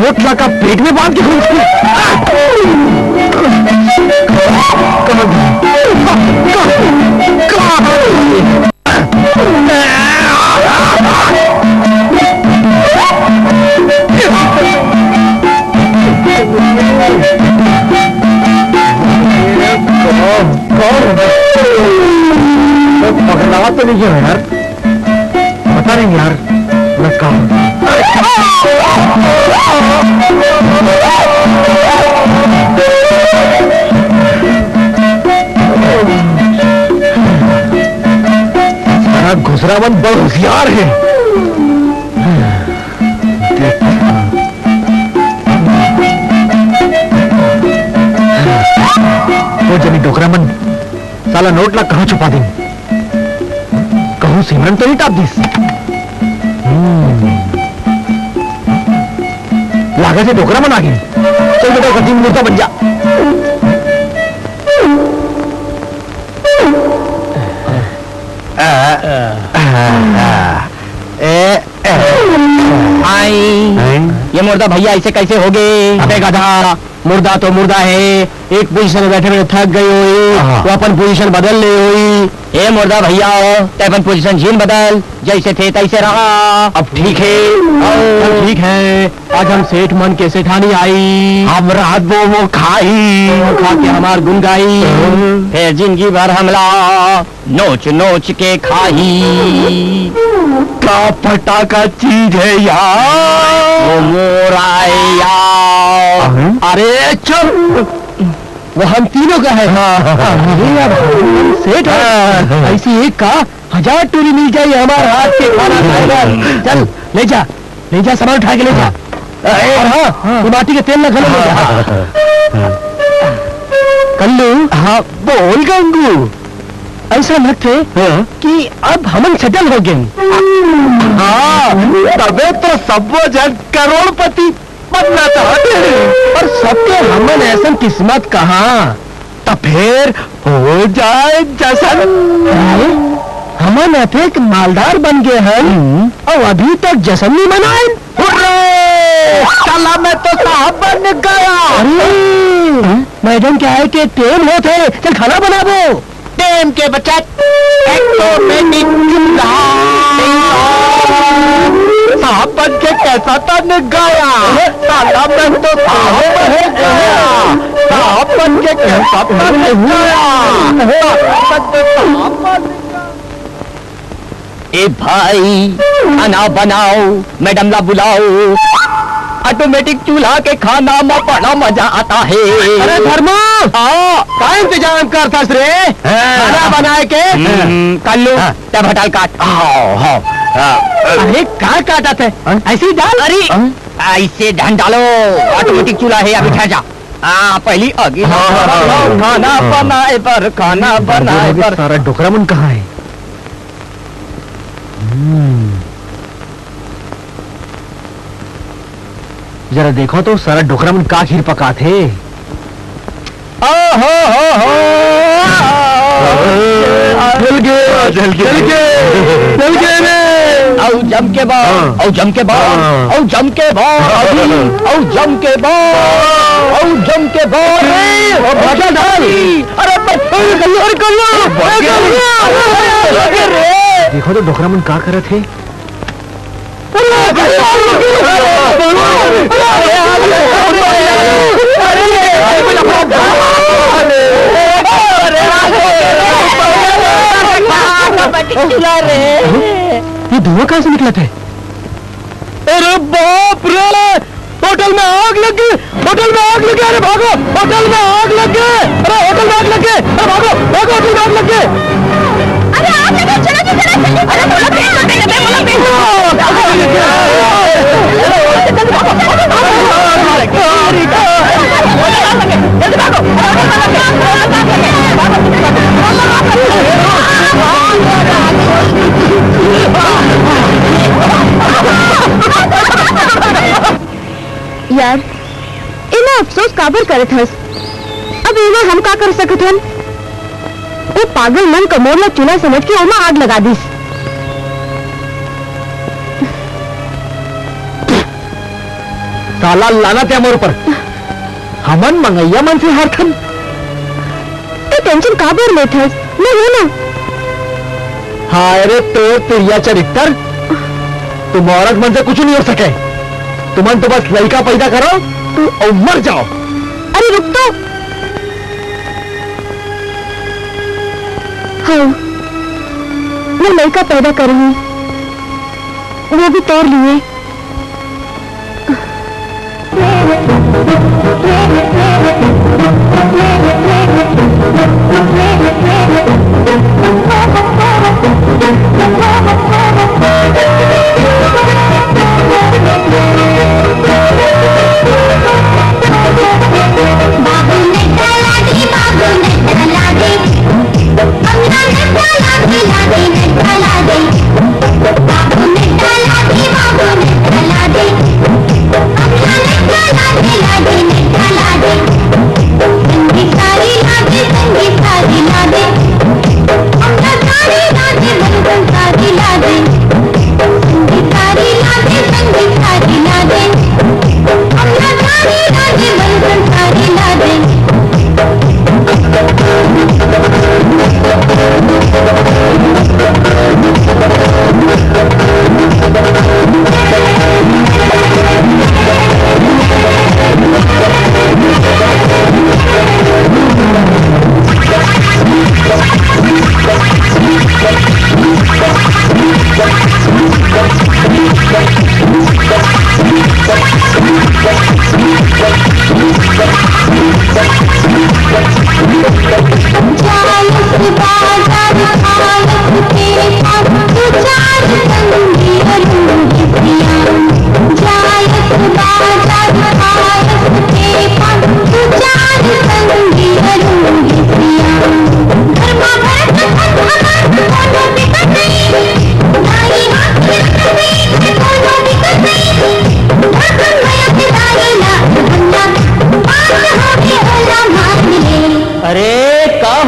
नोट ला का पेट में बांध के पकड़ा तो नहीं है यार, पता नहीं यार मैं कहा। सारा घुसरावन बड़ होशियार है। वो जनी डोकरामन साला नोट ला कहाँ छुपा दी? कहूँ सिमरन तो नहीं टाप दिस। लागा से डोकरामन आ गई। चल बेटा सचिन मुर्दा बन जा। ये मुर्दा भैया ऐसे कैसे हो गए? अबे गधा, मुर्दा तो मुर्दा है। एक पोजीशन में बैठे बैठे थक गई हुई, तो अपन पोजीशन बदल ले हुई। ए मुर्दा भैया, ते अपन पोजीशन जीन बदल, जैसे थे तैसे रहा। अब ठीक है, ठीक है। आज हम सेठ मन के सेठानी आई, हम रात वो खाई, खा के हमार गुन गाई, फिर जिंदगी भर हमला नोच नोच के खाई। का फटाका चीज है यार, वो मोराया। अरे चुप, वो हम तीनों का है। सेठ ऐसी एक का 1000 टूरी मिल जाए हमारे हाथ के खाना खाएगा। चल ले जा सामान उठा के ले जा। और हाँ, माटी के तेल न खा। कल्लू, हाँ बोल गंगू, ऐसा लगते कि अब हम सेटल हो गए। हाँ, तबे तो सब जन करोड़पति बनना था, पर सबके हमन ऐसा किस्मत कहाँ। तो फिर हो जाए जशन। हमन एक मालदार बन गए हैं और अभी तक जश्न नहीं मनाए। चला मैं तो साहब बन गया। अरे मैडम क्या है कि टेम होते, चल खाना बना दो। टेम के बचत साहब बन के कैसा था गया। साला मैं तो साहब बन गया। साहब बन के कैसा था गया। ए भाई खाना बनाओ, मैडम ला बुलाओ। ऑटोमेटिक चूल्हा के खाना में बड़ा मजा आता है। अरे धर्मो, हाँ का इंतजाम करता रे? खाना बनाए के कल्लू तब हटाल काट। अरे का काटा थे? ऐसे ही डाल। अरे ऐसे ध्यान डालो, ऑटोमेटिक चूल्हा है, अभी ठहर जा। पहली आगे खाना बनाए पर, खाना बनाए पर। सारा डोकरामन कहाँ है? जरा देखो तो सारा डोकरामन का खीर पका थे। जल गए जल गए औ जम के बा, औ जम के बा, औ जम के बा, औ जम के बा, औ जम के बा। भाषा डाल। अरे देखो तो डोकरामन का करे थे। ये धुआं कहाँ से निकला था? अरे बाप रे, होटल में आग लग गई, होटल में आग लग गई। अरे भागो, होटल में आग लग गई। अरे होटल में आग लग गई। अरे भागो भागो, होटल में आग लग गई। अरे आग लगी, चलो जी, चलो जल्दी। अरे बोलो यार, इना अफसोस काबर करत हस। अब इना हम का कर सकत हन? वो पागल मन कमोरला चूल्हा समझ के ओमा आग लगा दीस। साला लानत है मोर पर। हमन मंगैया मन से हारथन। तो टेंशन काबर लेत हस? मैं हूं ना। हाय रे तो तेरिया चरित्र, तुम औरत मन से कुछ नहीं हो सके। तुमन तो बस लड़का पैदा करो और मर जाओ। अरे रुक तो। हाँ, मैं लड़का पैदा करूंगी, वो भी तोड़ लिए।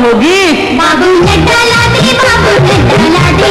होगी। बाबू ने डाला दे, बाबू ने डाला दे।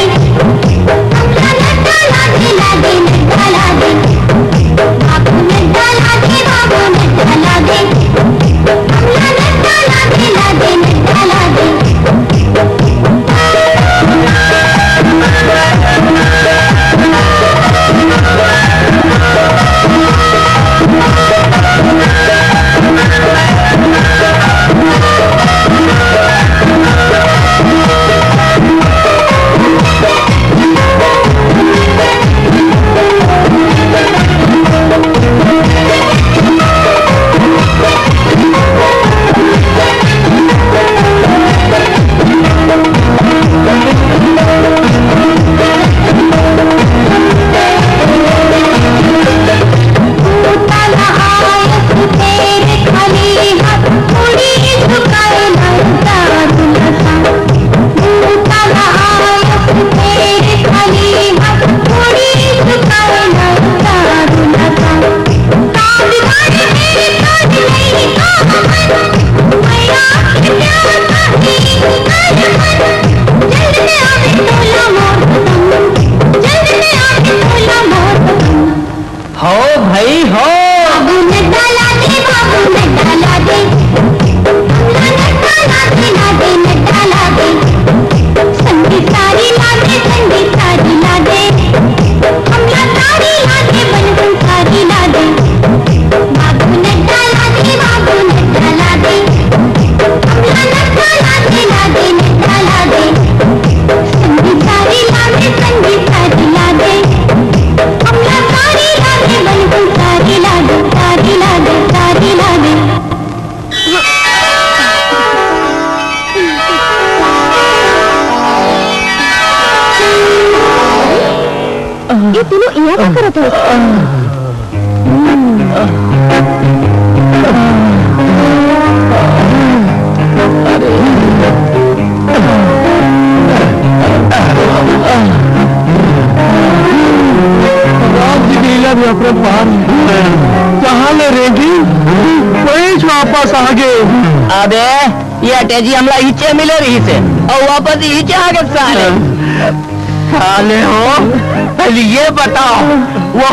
जय हो। बाबू ने डाला दे, बाबू ने डाला दे, डाला दे, डाला दे, संगी सारी ला दे, संगी सारी ला दे, हमला सारी ला दे, बनबन सारी ला दे। बाबू ने डाला दे, बाबू ने डाला दे, हमला डाला दे, डाला दे, संगी सारी ला दे, संगी सारी ला दे, हमला सारी ला दे, बनबन सारी ला दे, सारी ला दे, सारी ला दे। ये तीनों यहाँ क्या करत हो? भी अपने पार कहाँ ले रहेगी? वही वापस आ गए। अबे ये अटैची हमला नीचे मिले रही से और वापस नीचे आ गए साले। साले हो, पहले ये बताओ वो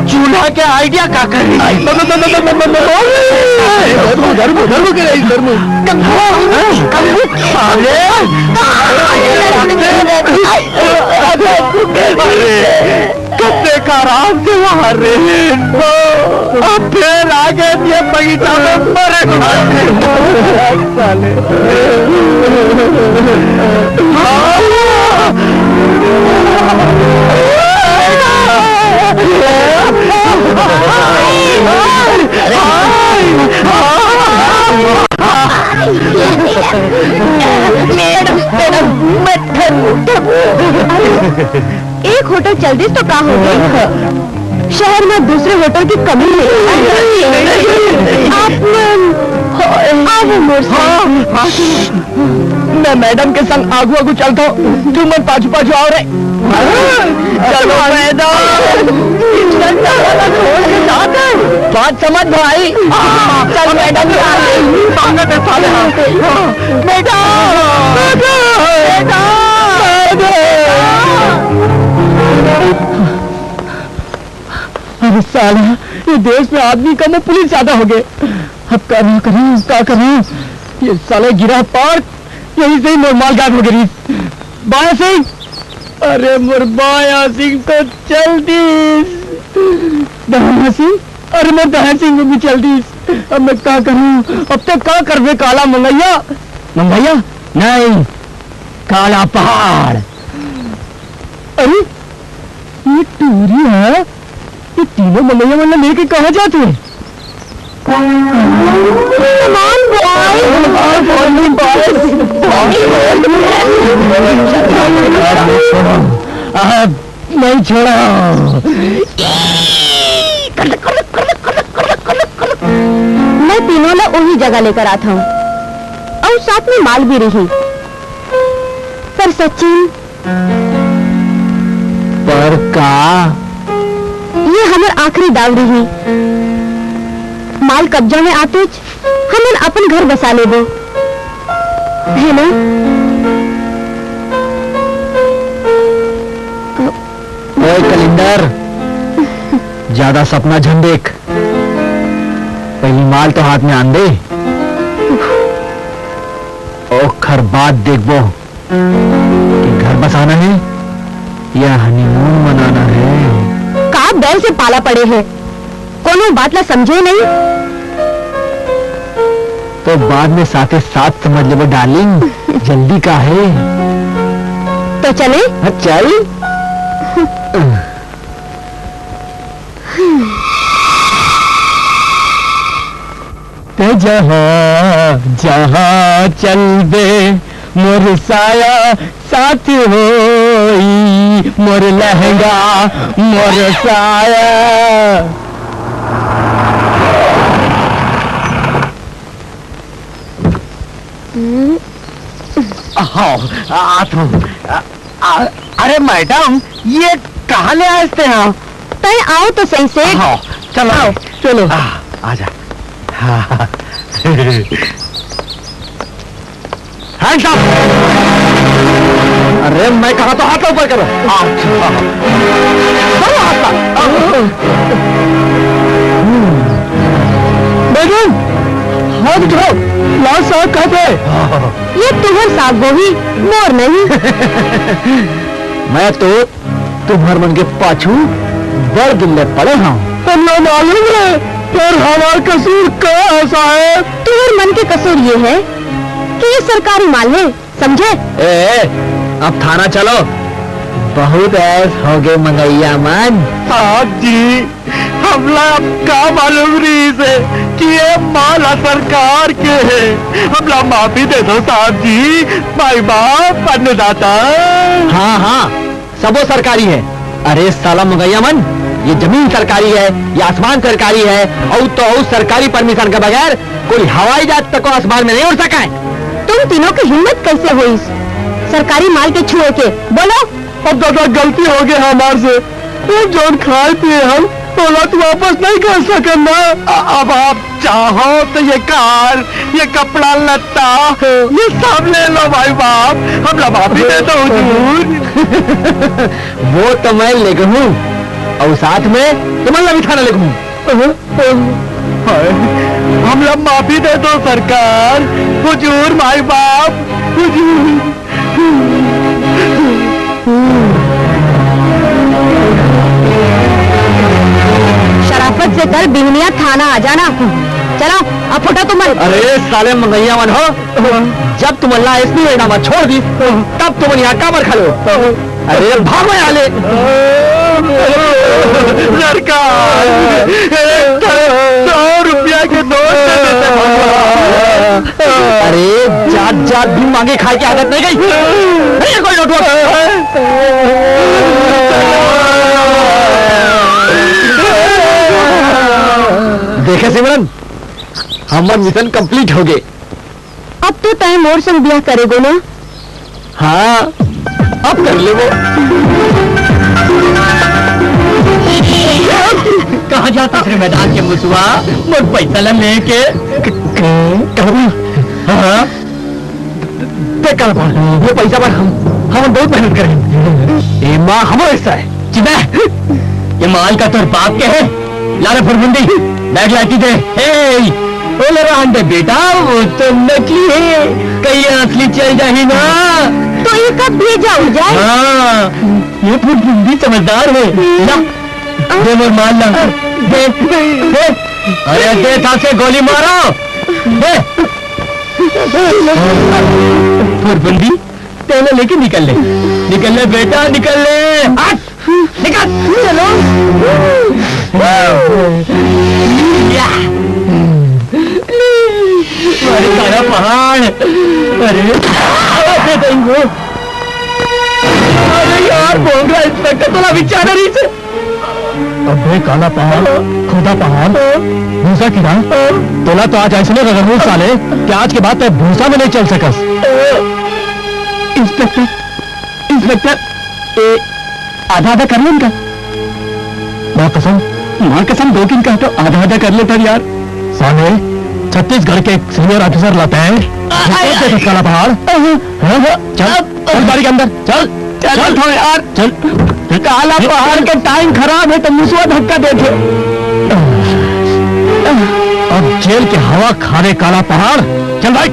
चूल्हा के आइडिया क्या कर रही है? कत्ते का रात से वहां रहे अब फिर आगे ये बगीचा में मरे साले। एक होटल चल दी तो क्या हो गई? शहर में दूसरे होटल की कमी है। आप मैं मैडम के संग आगू आगू चलता हूँ, तुम मन पाछू पाछू आओ रे। चलो मैडम, बात समझ भाई। चल मैडम अरे साला, ये देश में आदमी कम है, पुलिस ज्यादा हो गए। अब क्या करूं? ये साले गिरा पार्क यही से ही नॉर्मल गायब हो गई। बाया सिंह, अरे मुरबाया सिंह तो चलती। दहाना सिंह, अरे मैं दहाना सिंह भी चलती। अब मैं क्या करूं? अब तक क्या करवे काला मंगैया? नहीं, काला पहाड़। अरे ये टूरी है, ये तीनों मंगैया वाला लेके कहाँ जाते हैं? नहीं छोड़ा। मैं तीनों ने वही जगह लेकर आता हूँ और साथ में माल भी रही। पर सचिन, पर का ये हमार आखिरी दाव रही। माल कब्जा में आते हम अपन घर बसा लेबो, है ना? ओए कलिंदर, ज्यादा सपना झन देख, पहली माल तो हाथ में आन दे। ओखर बाद देखबो कि घर बसाना है या हनीमून मनाना है। का बैल से पाला पड़े हैं, कोनो बात ला समझे नहीं तो बाद में साथे साथ समझ ले डार्लिंग। जल्दी का है तो चले। चल। ते जहाँ चल दे मोर साया साथ होई, मोर लहंगा मोर साया। अरे मैडम, ये कहाँ ले आए थे आप? तय आओ तो सही से। चलो चलो आजा। Hands up. अरे मैं कहा तो हाथ ऊपर करो। बहुत उठो, लाल साहब कहते। ये तुहर साग गोभी, मोर नहीं। मैं तो तुम्हार मन के पाछू बड़ गिल्ले पड़े हाँ। तुमने मालूम है पर हमारा कसूर क्या है साहब? तुहर मन के कसूर ये है कि ये सरकारी माल है, समझे? ए, अब थाना चलो, बहुत ऐस हो गए मंगैया मन। साहब जी, हमला अब का मालूम रही से कि ये माल सरकार के है। हमला माफी दे दो साहब जी, भाई बाप अन्नदाता। हाँ हाँ, सबो सरकारी है। अरे साला मंगैया मन, ये जमीन सरकारी है, ये आसमान सरकारी है, और तो सरकारी परमिशन के बगैर कोई हवाई जहाज तक आसमान में नहीं उड़ सका है। तुम तीनों की हिम्मत कैसे हुई सरकारी माल के छुए के? बोलो। अब दादा गलती हो गई हमारे से, वो जोन खाए पिए हम औलाद वापस नहीं कर सकना। अब आप चाहो तो ये कार, ये कपड़ा लत्ता, ये सब ले लो भाई बाप, हम माफी दे दो हुजूर। वो तो मैं ले हूँ, और साथ में तुम्हारा भी थाना ले हूँ। हम लोग माफी दे दो सरकार, हुजूर भाई बाप, हुजूर। शराफत से कर बिहनिया थाना आ जाना। चलो अब फुटा तुम। अरे साले मंगैया मन हो, जब तुम अल्लाह इसमें एडामा छोड़ दी तब तुम यहाँ काबर खड़े हो। अरे भागो यहाँ ले। सरकार 100 रुपया के नोट दे देते भगवान। अरे जात जात भी मांगे खाए की आदत नहीं गई, नहीं है कोई नोट देखे सिमरन, हमारा मिशन कंप्लीट हो गए। अब तो टाइम और संग ब्याह करेगो ना? हाँ, अब कर ले वो। कहाँ जाता है मैदान के मुसवा, मुझ पैसा लेके? हाँ, ये पैसा पर हम बहुत मेहनत करेंगे। ये माँ हमारा हिस्सा है। चिदा, ये माल का तो बाप के है। लारे फुरबुंदी, बैग लाती दे। बोले दे बेटा, वो तो नकली है, कहीं असली चल जाए ना तो ये कब भेजा हो जाए? हाँ, ये फुरबुंदी समझदार है। ला, दे मोर माल ला, दे, दे। अरे दे था से गोली मारो, दे। फुरबुंदी, तेने लेके निकल ले बेटा, निकल ले। निकल, चलो। अरे काला पहाड़, अरे यार बोल रहा इंस्पेक्टर, तो बेचारा नहीं से। अबे काला पहाड़, खुदा पहाड़, भूसा की ना तोला तो आज ऐसे नहीं रहा साले कि आज के बाद तो भूसा में नहीं चल सकस। इंस्पेक्टर आधा आधा कर ले इनका। माँ कसम 2 दिन का तो आधा आधा कर ले यार। साले छत्तीसगढ़ के एक सीनियर ऑफिसर लाते हैं काला पहाड़। चल गाड़ी के अंदर, चल थोड़े यार, चल। काला पहाड़ के टाइम खराब है तो मुसवा धक्का देखे। अब जेल के हवा खा रहे काला पहाड़। चल भाई।